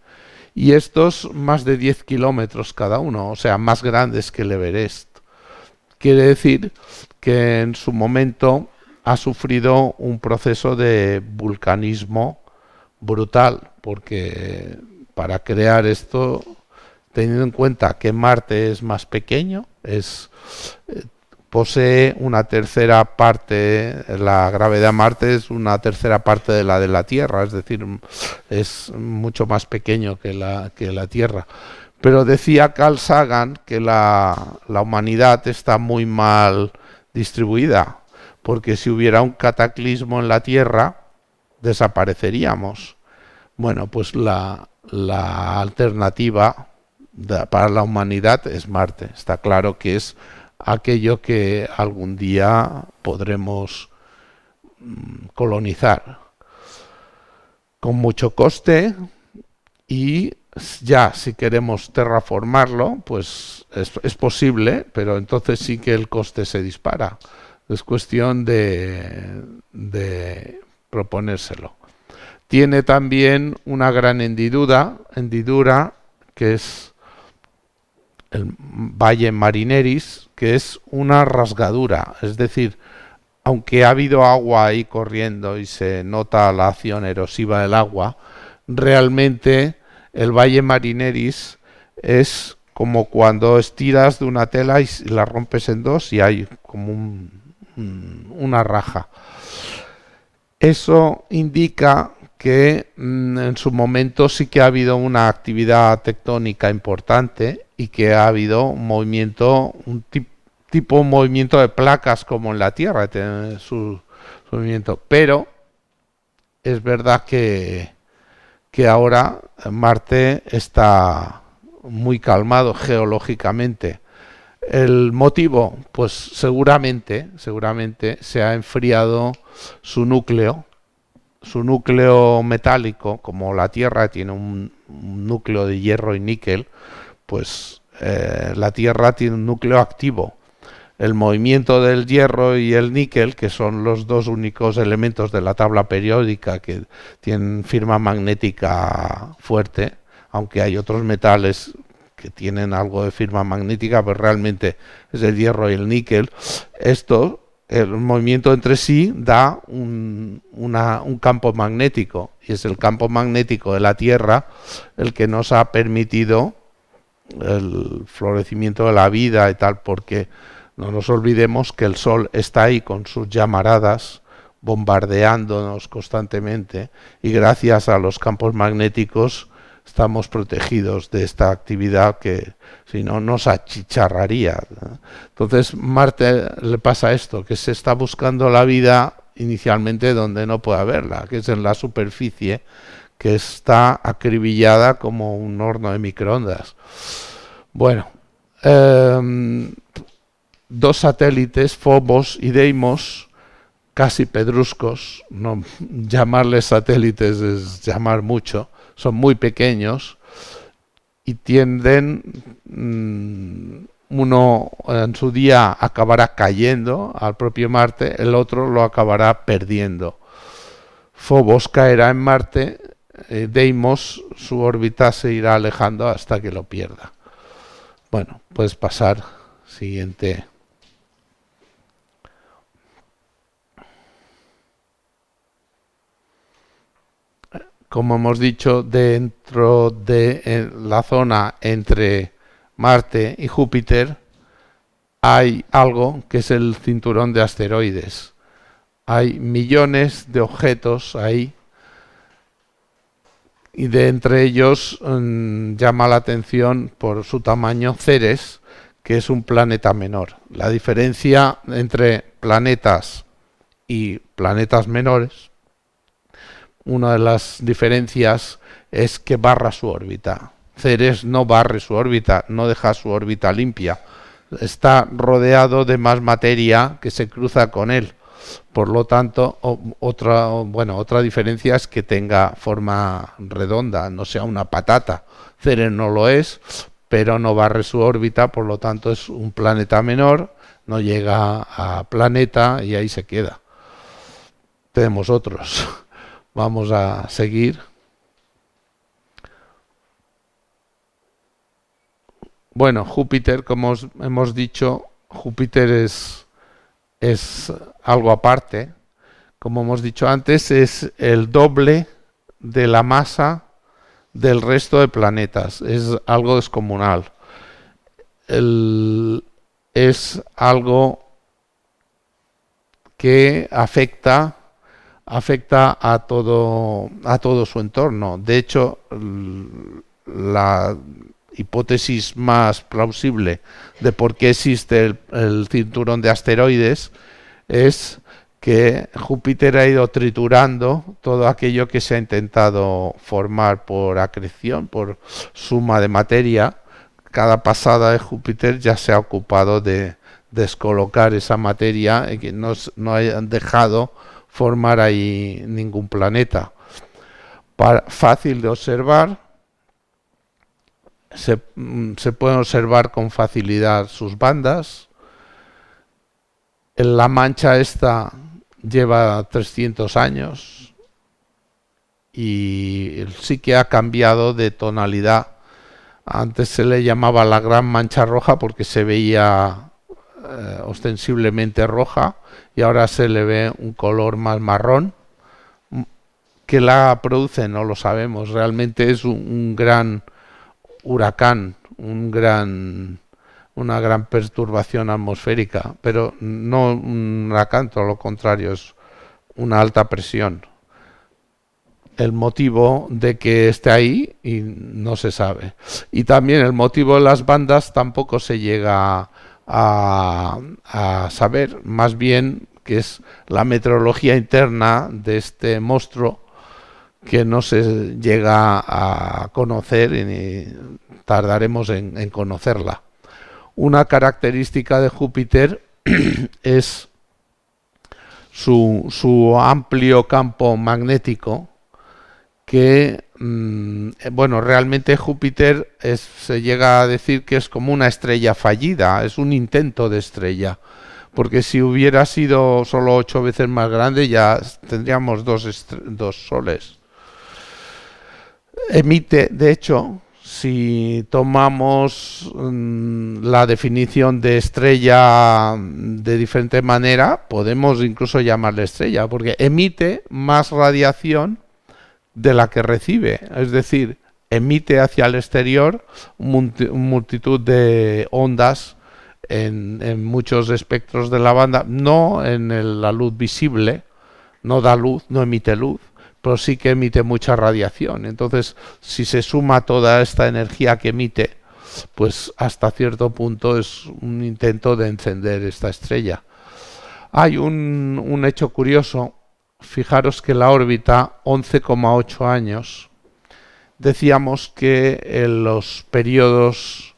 Y estos más de 10 kilómetros cada uno, o sea, más grandes que el Everest. Quiere decir que en su momento ha sufrido un proceso de vulcanismo brutal, porque para crear esto, teniendo en cuenta que Marte es más pequeño, posee una tercera parte, la gravedad de Marte es una tercera parte de la Tierra, es decir, es mucho más pequeño que la Tierra. Pero decía Carl Sagan que la humanidad está muy mal distribuida, porque si hubiera un cataclismo en la Tierra, desapareceríamos. Bueno, pues la alternativa para la humanidad es Marte. Está claro que es aquello que algún día podremos colonizar con mucho coste, y ya si queremos terraformarlo, pues es posible, pero entonces sí que el coste se dispara. Es cuestión de proponérselo. Tiene también una gran hendidura que es el Valle Marineris, que es una rasgadura, es decir, aunque ha habido agua ahí corriendo y se nota la acción erosiva del agua, realmente el Valle Marineris es como cuando estiras de una tela y la rompes en dos y hay como una raja. Eso indica que en su momento sí que ha habido una actividad tectónica importante y que ha habido un movimiento, tipo movimiento de placas como en la Tierra, tiene su movimiento. Pero es verdad que ahora Marte está muy calmado geológicamente. El motivo, pues seguramente se ha enfriado su núcleo metálico, como la Tierra tiene un núcleo de hierro y níquel, pues la Tierra tiene un núcleo activo. El movimiento del hierro y el níquel, que son los dos únicos elementos de la tabla periódica que tienen firma magnética fuerte, aunque hay otros metales que tienen algo de firma magnética, pero realmente es el hierro y el níquel. El movimiento entre sí da un campo magnético, y es el campo magnético de la Tierra el que nos ha permitido el florecimiento de la vida y tal, porque no nos olvidemos que el Sol está ahí con sus llamaradas bombardeándonos constantemente, y gracias a los campos magnéticos estamos protegidos de esta actividad que si no nos achicharraría. Entonces Marte le pasa esto, que se está buscando la vida inicialmente donde no puede haberla, que es en la superficie, que está acribillada como un horno de microondas. Bueno, dos satélites, Phobos y Deimos, casi pedruscos, no llamarles satélites es llamar mucho, son muy pequeños y tienden, uno en su día acabará cayendo al propio Marte, el otro lo acabará perdiendo. Phobos caerá en Marte, Deimos, su órbita se irá alejando hasta que lo pierda. Bueno, puedes pasar. Siguiente. Como hemos dicho, dentro de la zona entre Marte y Júpiter hay algo que es el cinturón de asteroides. Hay millones de objetos ahí y de entre ellos llama la atención por su tamaño Ceres, que es un planeta menor. La diferencia entre planetas y planetas menores, una de las diferencias es que barra su órbita. Ceres no barre su órbita, no deja su órbita limpia. Está rodeado de más materia que se cruza con él. Por lo tanto, otra diferencia es que tenga forma redonda, no sea una patata. Ceres no lo es, pero no barre su órbita, por lo tanto es un planeta menor, no llega a planeta y ahí se queda. Tenemos otros. Vamos a seguir. Bueno, Júpiter, como hemos dicho, Júpiter es algo aparte. Como hemos dicho antes, es el doble de la masa del resto de planetas. Es algo descomunal. Es algo que afecta a todo su entorno. De hecho, la hipótesis más plausible de por qué existe el cinturón de asteroides es que Júpiter ha ido triturando todo aquello que se ha intentado formar por acreción, por suma de materia. Cada pasada de Júpiter ya se ha ocupado de descolocar esa materia y que no hayan dejado formar ahí ningún planeta. Fácil de observar, se pueden observar con facilidad sus bandas. La mancha esta lleva 300 años y sí que ha cambiado de tonalidad. Antes se le llamaba la gran mancha roja porque se veía ostensiblemente roja, y ahora se le ve un color más marrón. ¿Qué la produce? No lo sabemos. Realmente es un gran huracán, una gran perturbación atmosférica, pero no un huracán, todo lo contrario, es una alta presión. El motivo de que esté ahí y no se sabe. Y también el motivo de las bandas tampoco se llega a saber, más bien que es la meteorología interna de este monstruo que no se llega a conocer y tardaremos en conocerla. Una característica de Júpiter es su amplio campo magnético, que bueno, realmente Júpiter se llega a decir que es como una estrella fallida, es un intento de estrella, porque si hubiera sido solo 8 veces más grande ya tendríamos dos soles. Emite, de hecho, si tomamos la definición de estrella de diferente manera, podemos incluso llamarle estrella, porque emite más radiación de la que recibe, es decir, emite hacia el exterior multitud de ondas en muchos espectros de la banda, no en la luz visible, no da luz, no emite luz, pero sí que emite mucha radiación. Entonces, si se suma toda esta energía que emite, pues hasta cierto punto es un intento de encender esta estrella. Hay un hecho curioso. Fijaros que la órbita, 11,8 años, decíamos que en los periodos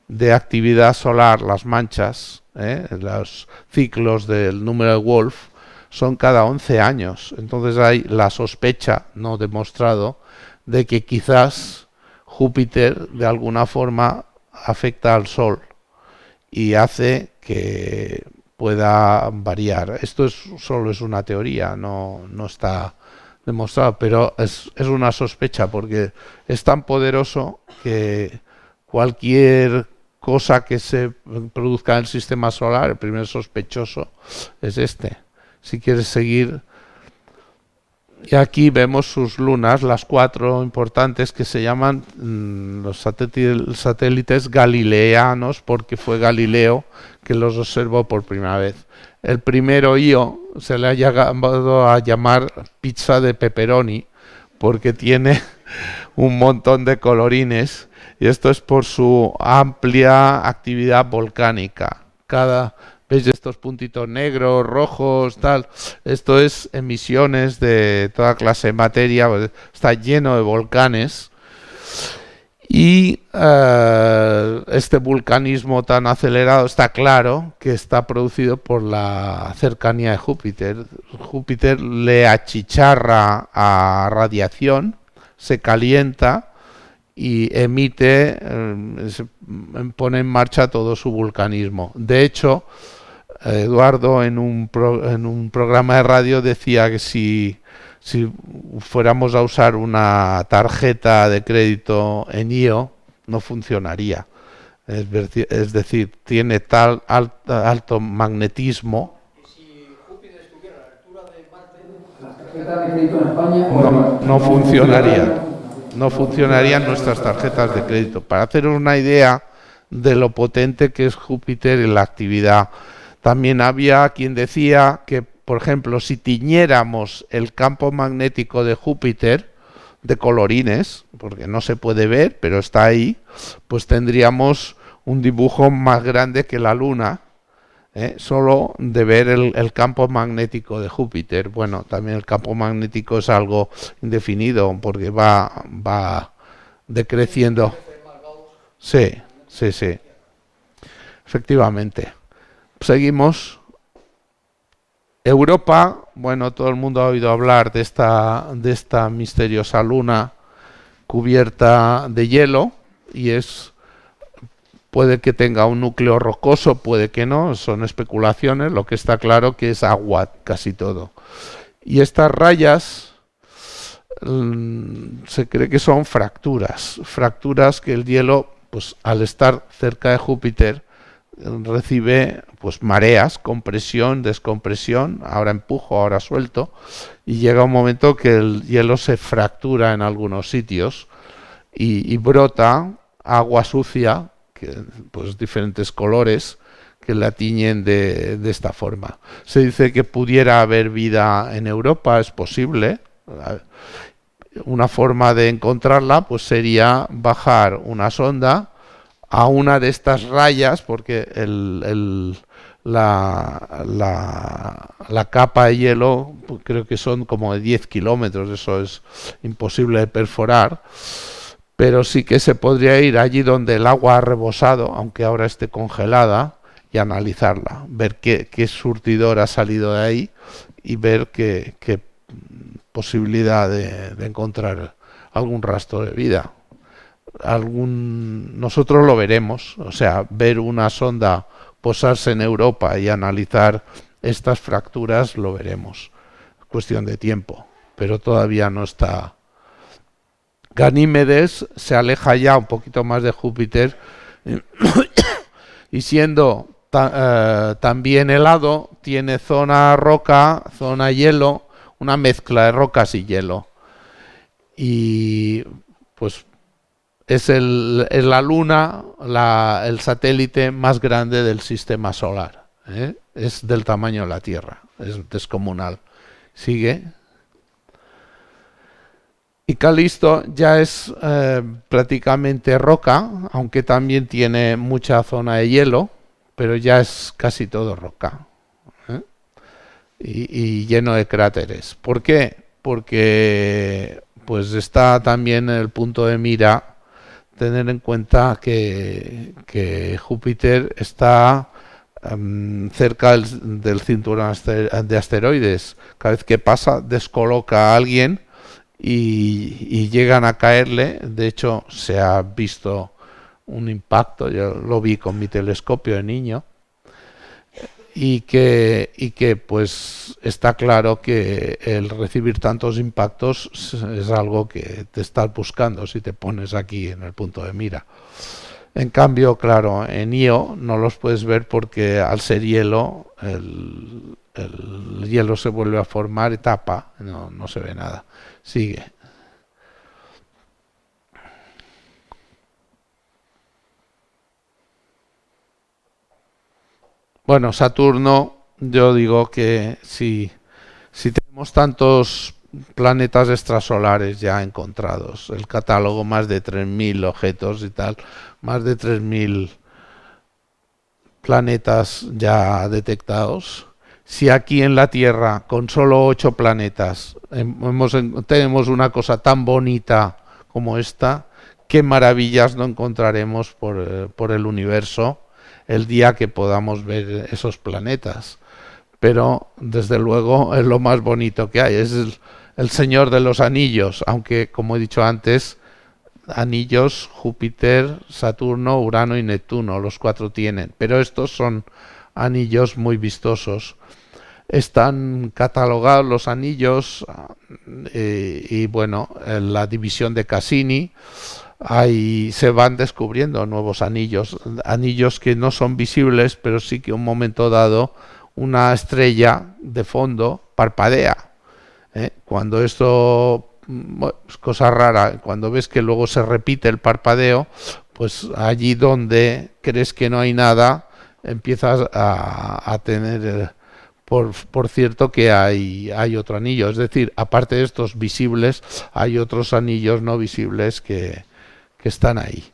de actividad solar, las manchas, los ciclos del número de Wolf, son cada 11 años. Entonces hay la sospecha, no demostrado, de que quizás Júpiter de alguna forma afecta al Sol y hace que pueda variar. Esto solo es una teoría, no está demostrado, pero es una sospecha porque es tan poderoso que cualquier cosa que se produzca en el sistema solar, el primer sospechoso es este. Si quieres seguir, y aquí vemos sus lunas, las 4 importantes que se llaman los satélites galileanos, porque fue Galileo que los observó por primera vez. El primero, Io, se le ha llegado a llamar pizza de pepperoni, porque tiene un montón de colorines, y esto es por su amplia actividad volcánica. ¿Veis estos puntitos negros, rojos, tal? Esto es emisiones de toda clase de materia, pues, está lleno de volcanes. Y este vulcanismo tan acelerado está claro que está producido por la cercanía de Júpiter. Júpiter le achicharra a radiación, se calienta y emite, pone en marcha todo su vulcanismo. De hecho, Eduardo en un programa de radio decía que si fuéramos a usar una tarjeta de crédito en IO, no funcionaría. Es decir, tiene tal alto magnetismo. Si Júpiter estuviera a la altura de Marte, las tarjetas de crédito en España no funcionarían. No funcionarían nuestras tarjetas de crédito. Para haceros una idea de lo potente que es Júpiter en la actividad. También había quien decía que, por ejemplo, si tiñéramos el campo magnético de Júpiter de colorines, porque no se puede ver, pero está ahí, pues tendríamos un dibujo más grande que la Luna, solo de ver el campo magnético de Júpiter. Bueno, también el campo magnético es algo indefinido, porque va decreciendo. Sí, sí, sí, efectivamente. Seguimos. Europa, bueno, todo el mundo ha oído hablar de esta misteriosa luna cubierta de hielo, y puede que tenga un núcleo rocoso, puede que no, son especulaciones, lo que está claro que es agua casi todo. Y estas rayas se cree que son fracturas que el hielo, pues al estar cerca de Júpiter, recibe pues mareas, compresión, descompresión, ahora empujo, ahora suelto, y llega un momento que el hielo se fractura en algunos sitios y brota agua sucia, pues diferentes colores que la tiñen de esta forma. Se dice que pudiera haber vida en Europa, es posible. Una forma de encontrarla pues sería bajar una sonda a una de estas rayas, porque la capa de hielo creo que son como de 10 kilómetros, eso es imposible de perforar, pero sí que se podría ir allí donde el agua ha rebosado, aunque ahora esté congelada, y analizarla, ver qué surtidor ha salido de ahí y ver qué posibilidad de encontrar algún rastro de vida. Nosotros lo veremos, o sea, ver una sonda posarse en Europa y analizar estas fracturas lo veremos, cuestión de tiempo, pero todavía no está. Ganímedes se aleja ya un poquito más de Júpiter y siendo también helado, tiene zona roca, zona hielo, una mezcla de rocas y hielo, y pues es la Luna, el satélite más grande del sistema solar. Es del tamaño de la Tierra, es descomunal. Sigue. Y Calisto ya es prácticamente roca, aunque también tiene mucha zona de hielo, pero ya es casi todo roca. Y lleno de cráteres. ¿Por qué? Porque pues está también en el punto de mira tener en cuenta que Júpiter está cerca del cinturón de asteroides. Cada vez que pasa, descoloca a alguien y llegan a caerle. De hecho, se ha visto un impacto, yo lo vi con mi telescopio de niño, y que pues está claro que el recibir tantos impactos es algo que te estás buscando si te pones aquí en el punto de mira. En cambio, claro, en Io no los puedes ver porque al ser hielo, el hielo se vuelve a formar y tapa, no se ve nada. Sigue. Bueno, Saturno, yo digo que si tenemos tantos planetas extrasolares ya encontrados. El catálogo, más de 3.000 objetos y tal, más de 3.000 planetas ya detectados. Si aquí en la Tierra, con solo 8 planetas, tenemos una cosa tan bonita como esta, qué maravillas no encontraremos por el universo el día que podamos ver esos planetas. Pero desde luego es lo más bonito que hay, es el Señor de los Anillos, aunque como he dicho antes, anillos Júpiter, Saturno, Urano y Neptuno, los 4 tienen, pero estos son anillos muy vistosos. Están catalogados los anillos y bueno, en la división de Cassini ahí se van descubriendo nuevos anillos, anillos que no son visibles, pero sí que en un momento dado una estrella de fondo parpadea. Cuando esto, bueno, es cosa rara, cuando ves que luego se repite el parpadeo, pues allí donde crees que no hay nada, empiezas a tener por cierto que hay otro anillo. Es decir, aparte de estos visibles, hay otros anillos no visibles que están ahí.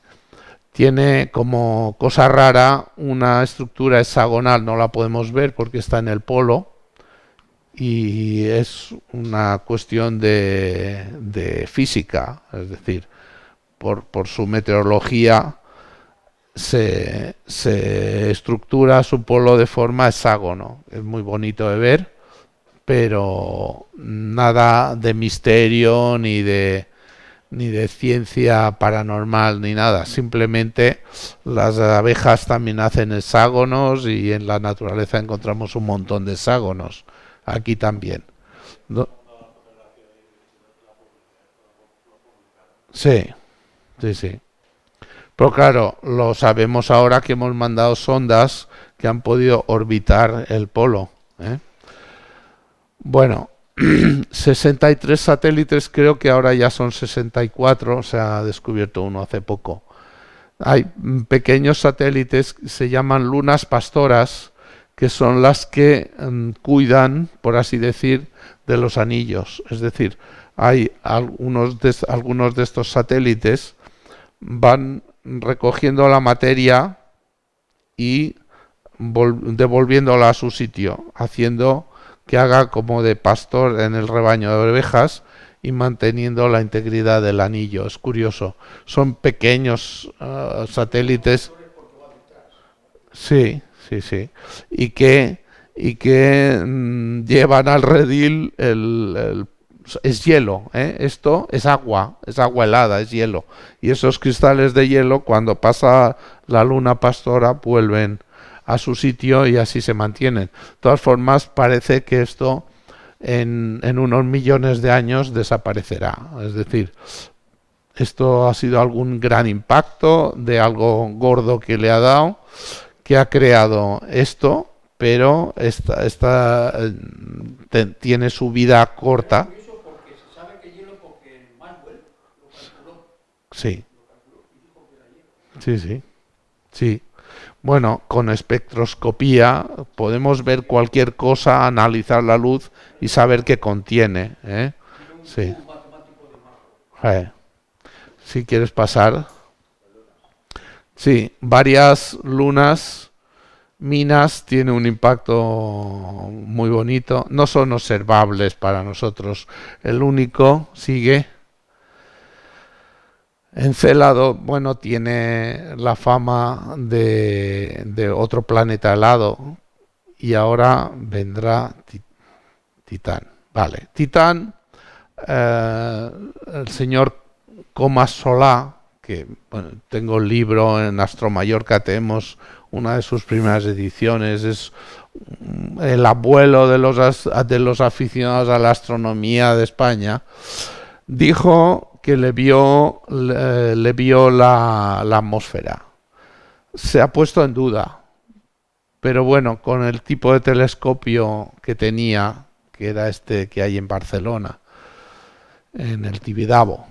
Tiene como cosa rara una estructura hexagonal, no la podemos ver porque está en el polo, y es una cuestión de física, es decir, por su meteorología se estructura su polo de forma hexágono. Es muy bonito de ver, pero nada de misterio ni de ciencia paranormal ni nada. Simplemente las abejas también hacen hexágonos y en la naturaleza encontramos un montón de hexágonos. Aquí también. ¿No? Sí, sí, sí. Pero claro, lo sabemos ahora que hemos mandado sondas que han podido orbitar el polo. ¿Eh? Bueno, 63 satélites, creo que ahora ya son 64, se ha descubierto uno hace poco. Hay pequeños satélites, se llaman lunas pastoras, que son las que cuidan, por así decir, de los anillos. Es decir, hay algunos de estos satélites van recogiendo la materia y devolviéndola a su sitio, haciendo que haga como de pastor en el rebaño de ovejas y manteniendo la integridad del anillo. Es curioso. Son pequeños satélites. Sí, sí, sí. Y que llevan al redil es hielo, ¿eh? Esto es agua helada, es hielo. Y esos cristales de hielo, cuando pasa la luna pastora, vuelven a su sitio y así se mantienen. De todas formas, parece que esto en unos millones de años desaparecerá. Es decir, esto ha sido algún gran impacto de algo gordo que le ha dado, que ha creado esto, pero tiene su vida corta. Sí, sí, sí, sí. Bueno, con espectroscopía podemos ver cualquier cosa, analizar la luz y saber qué contiene, ¿eh? Sí. Eh, Si quieres pasar. Sí, varias lunas, minas, tiene un impacto muy bonito. No son observables para nosotros. El único, sigue. Encélado, bueno, tiene la fama de otro planeta helado y ahora vendrá Titán. Vale, Titán, el señor Comas Solá, que bueno, tengo el libro en Astro Mallorca, tenemos una de sus primeras ediciones, es el abuelo de los aficionados a la astronomía de España, dijo que le vio la atmósfera. Se ha puesto en duda, pero bueno, con el tipo de telescopio que tenía, que era este que hay en Barcelona, en el Tibidabo,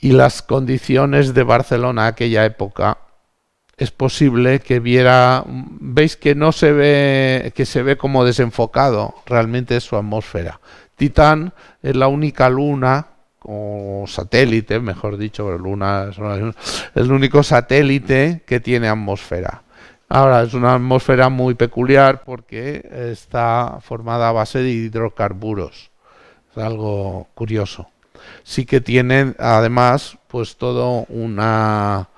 y las condiciones de Barcelona aquella época, es posible que viera, veis que no se ve, que se ve como desenfocado, realmente es su atmósfera. Titán es la única luna, o satélite, mejor dicho, pero luna es el único satélite que tiene atmósfera. Ahora, es una atmósfera muy peculiar porque está formada a base de hidrocarburos. Es algo curioso. Sí que tienen, además, pues todo una...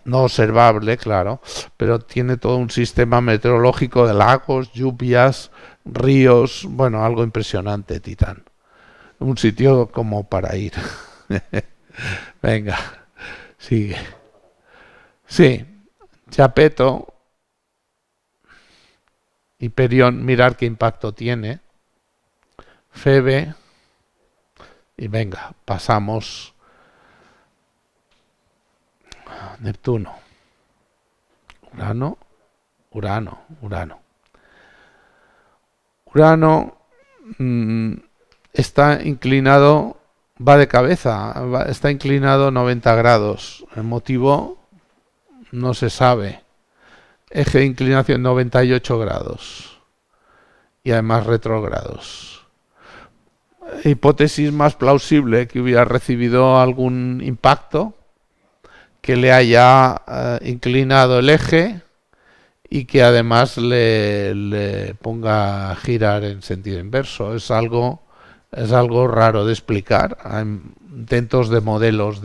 no observable, claro, pero tiene todo un sistema meteorológico de lagos, lluvias, ríos, bueno, algo impresionante, Titán. Un sitio como para ir. Venga, sigue. Sí, Chapeto, Hiperión, mirar qué impacto tiene. Febe, y venga, pasamos a Neptuno. Urano, Urano, Urano. Urano está inclinado, va de cabeza, está inclinado 90 grados. El motivo no se sabe. Eje de inclinación 98 grados. Y además retrógrados. Hipótesis más plausible, que hubiera recibido algún impacto que le haya inclinado el eje y que además le ponga a girar en sentido inverso. Es algo raro de explicar. Hay intentos de modelos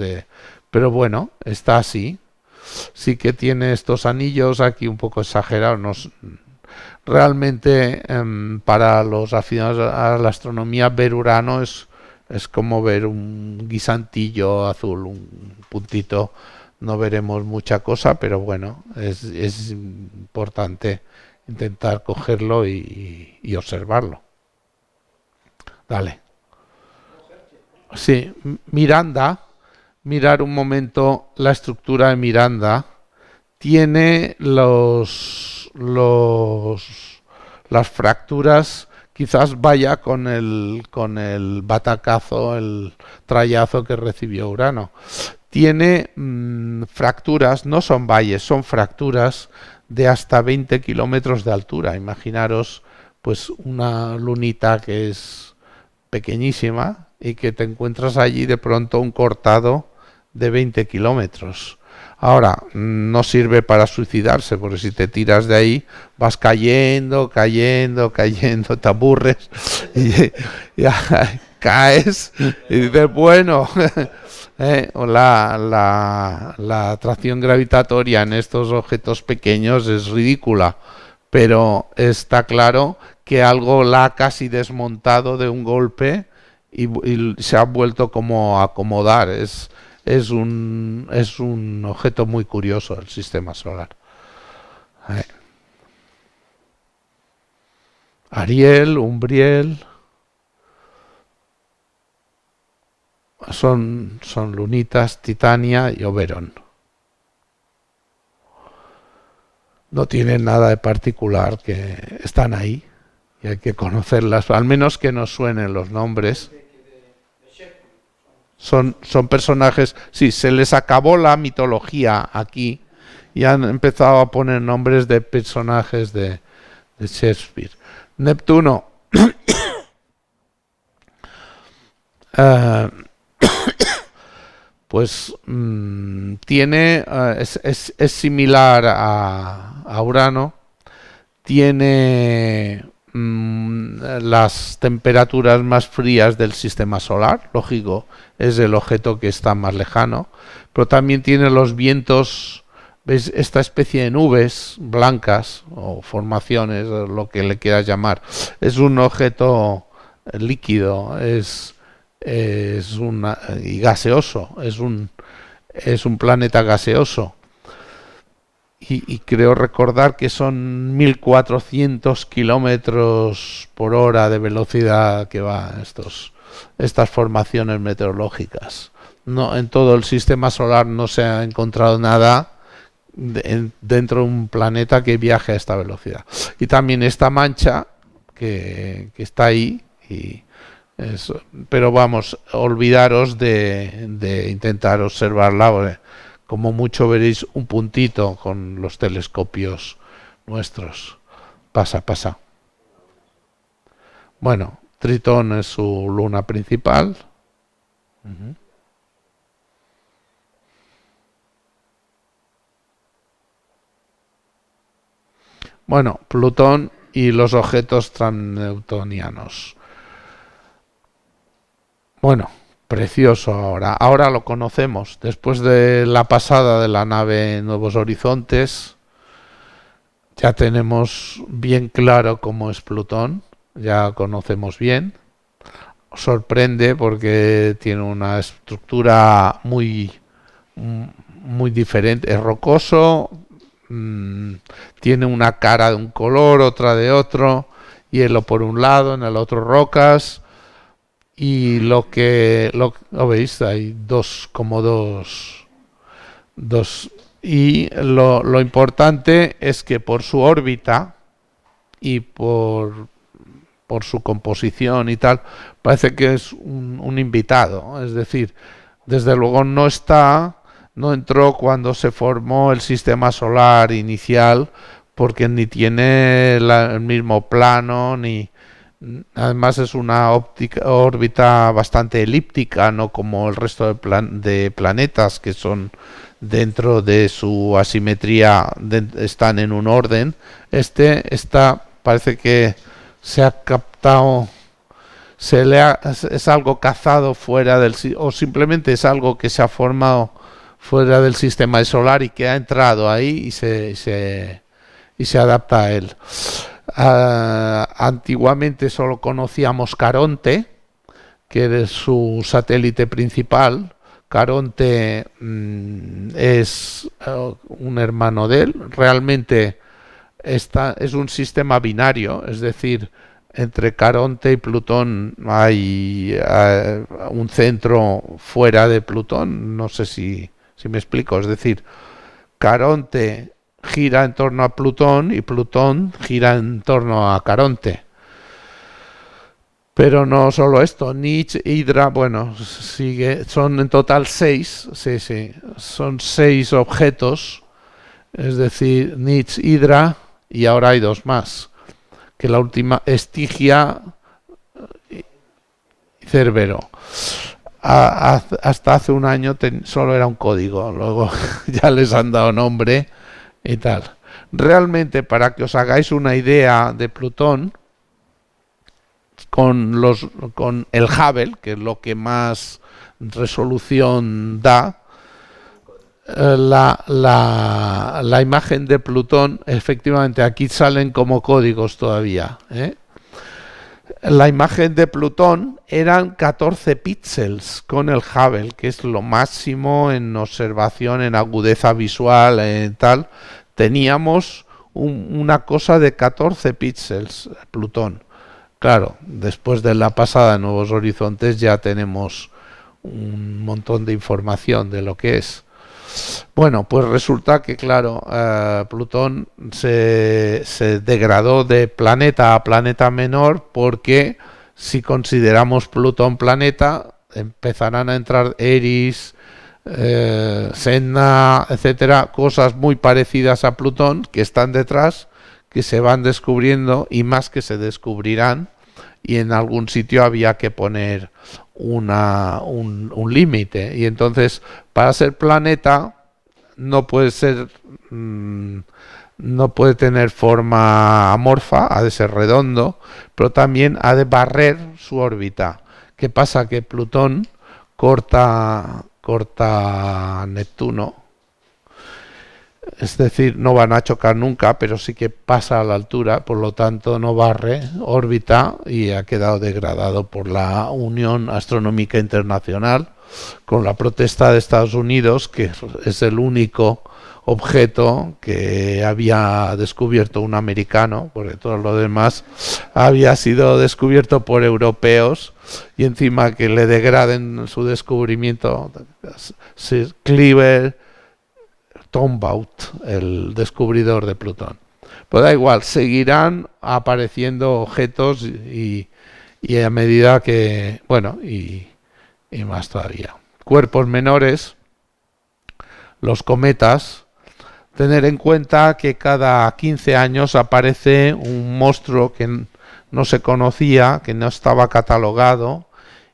pero bueno, está así. Sí que tiene estos anillos aquí un poco exagerados. Realmente para los aficionados a la astronomía ver Urano es como ver un guisantillo azul, un puntito. No veremos mucha cosa, pero bueno, es importante intentar cogerlo y observarlo. Dale. Sí, Miranda, mirar un momento la estructura de Miranda, tiene las fracturas, quizás vaya con el batacazo, el trayazo que recibió Urano. Tiene fracturas, no son valles, son fracturas de hasta 20 kilómetros de altura. Imaginaros pues una lunita que es pequeñísima y que te encuentras allí de pronto un cortado de 20 kilómetros. Ahora, no sirve para suicidarse, porque si te tiras de ahí vas cayendo, cayendo, cayendo, te aburres y caes y dices, bueno, o la atracción gravitatoria en estos objetos pequeños es ridícula, pero está claro que algo la ha casi desmontado de un golpe y se ha vuelto como a acomodar. Es un objeto muy curioso el sistema solar. Ariel, Umbriel, son lunitas, Titania y Oberon. No tienen nada de particular, que están ahí y hay que conocerlas, al menos que nos suenen los nombres. Son personajes, sí, se les acabó la mitología aquí y han empezado a poner nombres de personajes de Shakespeare. Neptuno. Pues tiene, es similar a Urano, tiene las temperaturas más frías del sistema solar, lógico, es el objeto que está más lejano, pero también tiene los vientos, ¿ves? Esta especie de nubes blancas o formaciones, lo que le quieras llamar, es un objeto líquido, y gaseoso, es un planeta gaseoso. Y creo recordar que son 1400 kilómetros por hora de velocidad que va estas formaciones meteorológicas. No, en todo el sistema solar no se ha encontrado nada dentro de un planeta que viaje a esta velocidad. Y también esta mancha que está ahí, pero vamos, olvidaros de intentar observarla. Como mucho veréis un puntito con los telescopios nuestros. Pasa. Bueno, Tritón es su luna principal. Bueno, Plutón y los objetos transneptunianos. Bueno, precioso ahora. Ahora lo conocemos. Después de la pasada de la nave Nuevos Horizontes, ya tenemos bien claro cómo es Plutón. Ya conocemos bien. Sorprende porque tiene una estructura muy diferente. Es rocoso, tiene una cara de un color, otra de otro, hielo por un lado, en el otro rocas, y lo veis, hay dos, y lo importante es que por su órbita y por su composición y tal, parece que es un invitado, es decir, desde luego no entró cuando se formó el sistema solar inicial, porque ni tiene el mismo plano, ni además es una órbita bastante elíptica, no como el resto de planetas que son dentro de su asimetría, están en un orden. Parece que se ha captado, es algo cazado fuera o simplemente es algo que se ha formado fuera del sistema solar y que ha entrado ahí y se adapta a él. Antiguamente solo conocíamos Caronte, que es su satélite principal. Caronte es un hermano de él. Realmente es un sistema binario, es decir, entre Caronte y Plutón hay un centro fuera de Plutón. No sé si me explico. Es decir, Caronte gira en torno a Plutón y Plutón gira en torno a Caronte. Pero no solo esto, Nietzsche, Hydra, bueno, son en total 6, son 6 objetos, es decir, Nietzsche, Hydra, y ahora hay 2 más, que la última, Estigia y Cerbero. Hasta hace un año solo era un código, luego ya les han dado nombre y tal. Realmente, para que os hagáis una idea de Plutón, con el Hubble, que es lo que más resolución da, la imagen de Plutón, efectivamente, aquí salen como códigos todavía, La imagen de Plutón eran 14 píxeles con el Hubble, que es lo máximo en observación, en agudeza visual, en tal. Teníamos una cosa de 14 píxeles, Plutón. Claro, después de la pasada de Nuevos Horizontes ya tenemos un montón de información de lo que es. Bueno, pues resulta que, claro, Plutón se degradó de planeta a planeta menor, porque si consideramos Plutón planeta, empezarán a entrar Eris, Sedna, etcétera, cosas muy parecidas a Plutón que están detrás, que se van descubriendo y más que se descubrirán, y en algún sitio había que poner un límite, y entonces para ser planeta no puede tener forma amorfa, ha de ser redondo, pero también ha de barrer su órbita. ¿Qué pasa? Que Plutón corta Neptuno, es decir, no van a chocar nunca, pero sí que pasa a la altura, por lo tanto no barre órbita y ha quedado degradado por la Unión Astronómica Internacional, con la protesta de Estados Unidos, que es el único objeto que había descubierto un americano, porque todo lo demás había sido descubierto por europeos, y encima que le degraden su descubrimiento, Cleaver Tombaugh, el descubridor de Plutón. Pero da igual, seguirán apareciendo objetos y a medida que, bueno, y más todavía. Cuerpos menores, los cometas. Tener en cuenta que cada 15 años aparece un monstruo que no se conocía, que no estaba catalogado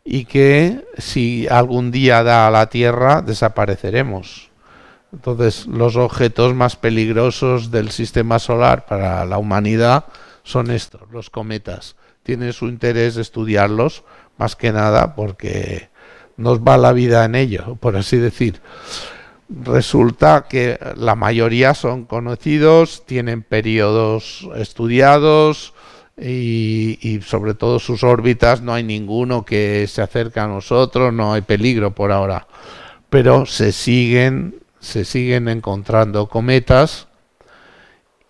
y que si algún día da a la Tierra desapareceremos. Entonces, los objetos más peligrosos del sistema solar para la humanidad son estos, los cometas. Tiene su interés estudiarlos, más que nada porque nos va la vida en ello, por así decir. Resulta que la mayoría son conocidos, tienen periodos estudiados y sobre todo sus órbitas no hay ninguno que se acerque a nosotros, no hay peligro por ahora. Pero se siguen encontrando cometas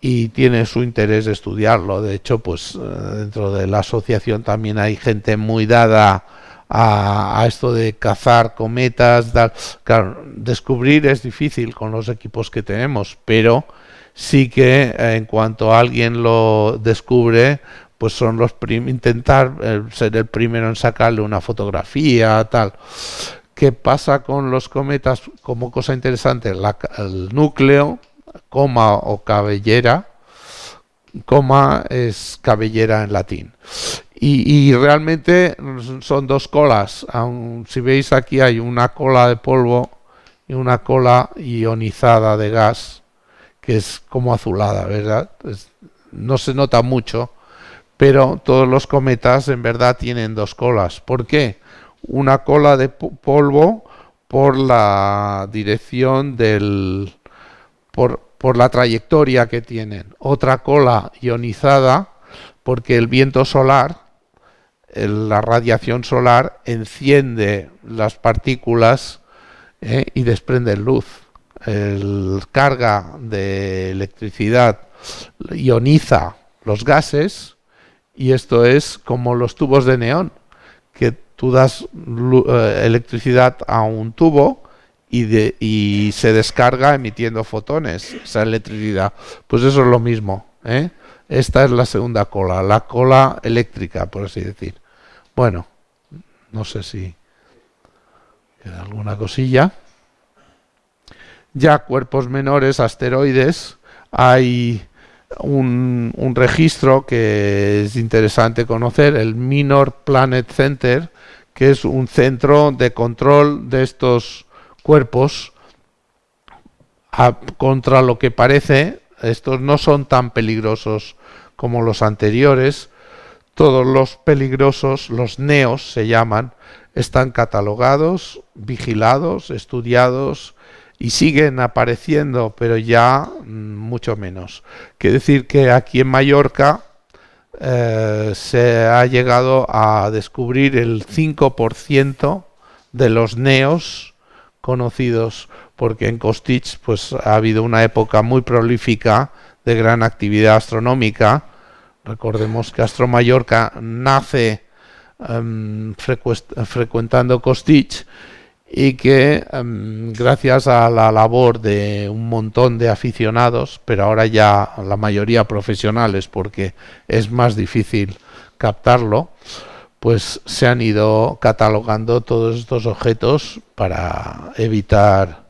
y tiene su interés estudiarlo. De hecho, pues dentro de la asociación también hay gente muy dada a esto de cazar cometas. Claro, descubrir es difícil con los equipos que tenemos, pero sí que en cuanto alguien lo descubre, pues son los intentar ser el primero en sacarle una fotografía, tal. ¿Qué pasa con los cometas? Como cosa interesante, el núcleo, coma o cabellera, coma es cabellera en latín. Y realmente son dos colas. Si veis aquí hay una cola de polvo y una cola ionizada de gas, que es como azulada, ¿verdad? No se nota mucho, pero todos los cometas en verdad tienen dos colas. ¿Por qué? Una cola de polvo por la dirección por la trayectoria que tienen. Otra cola ionizada porque el viento solar, la radiación solar enciende las partículas y desprende luz. El carga de electricidad ioniza los gases y esto es como los tubos de neón, que tú das electricidad a un tubo y se descarga emitiendo fotones, esa electricidad. Pues eso es lo mismo, ¿eh? Esta es la segunda cola, la cola eléctrica, por así decir. Bueno, no sé si queda alguna cosilla. Ya cuerpos menores, asteroides, hay un registro que es interesante conocer, el Minor Planet Center, que es un centro de control de estos cuerpos. Contra lo que parece, estos no son tan peligrosos como los anteriores. Todos los peligrosos, los neos se llaman, están catalogados, vigilados, estudiados y siguen apareciendo, pero ya mucho menos. Quiere decir que aquí en Mallorca se ha llegado a descubrir el 5% de los neos conocidos, porque en Costitx pues ha habido una época muy prolífica de gran actividad astronómica. Recordemos que Astro Mallorca nace frecuentando Costitx y que gracias a la labor de un montón de aficionados, pero ahora ya la mayoría profesionales porque es más difícil captarlo, pues se han ido catalogando todos estos objetos para evitar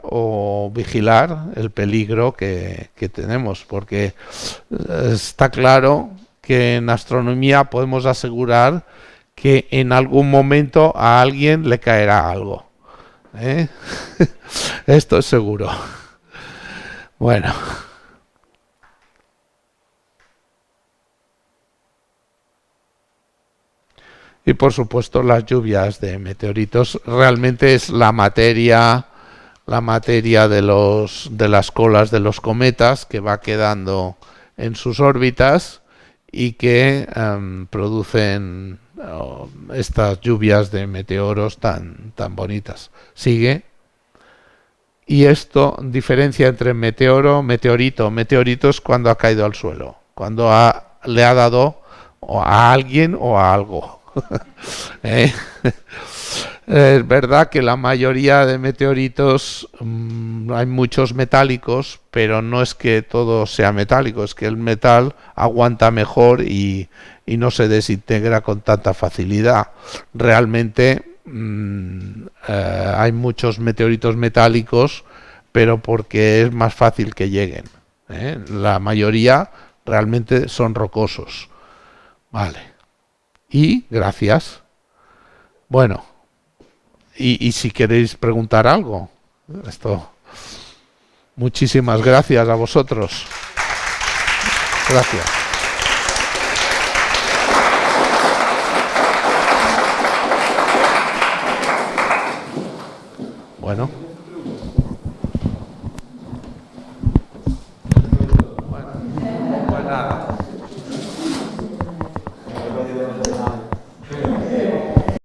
o vigilar el peligro que tenemos, porque está claro que en astronomía podemos asegurar que en algún momento a alguien le caerá algo, ¿eh? Esto es seguro. Bueno. Y por supuesto las lluvias de meteoritos realmente es la materia de las colas de los cometas que va quedando en sus órbitas y que producen estas lluvias de meteoros tan bonitas. Sigue. Y esto diferencia entre meteorito. Meteorito es cuando ha caído al suelo, cuando le ha dado a alguien o a algo. Es verdad que la mayoría de meteoritos hay muchos metálicos, pero no es que todo sea metálico, es que el metal aguanta mejor y no se desintegra con tanta facilidad. Realmente hay muchos meteoritos metálicos, pero porque es más fácil que lleguen, ¿eh? La mayoría realmente son rocosos. Vale. Y gracias. Bueno, y si queréis preguntar algo, esto. Muchísimas gracias a vosotros. Gracias. Bueno.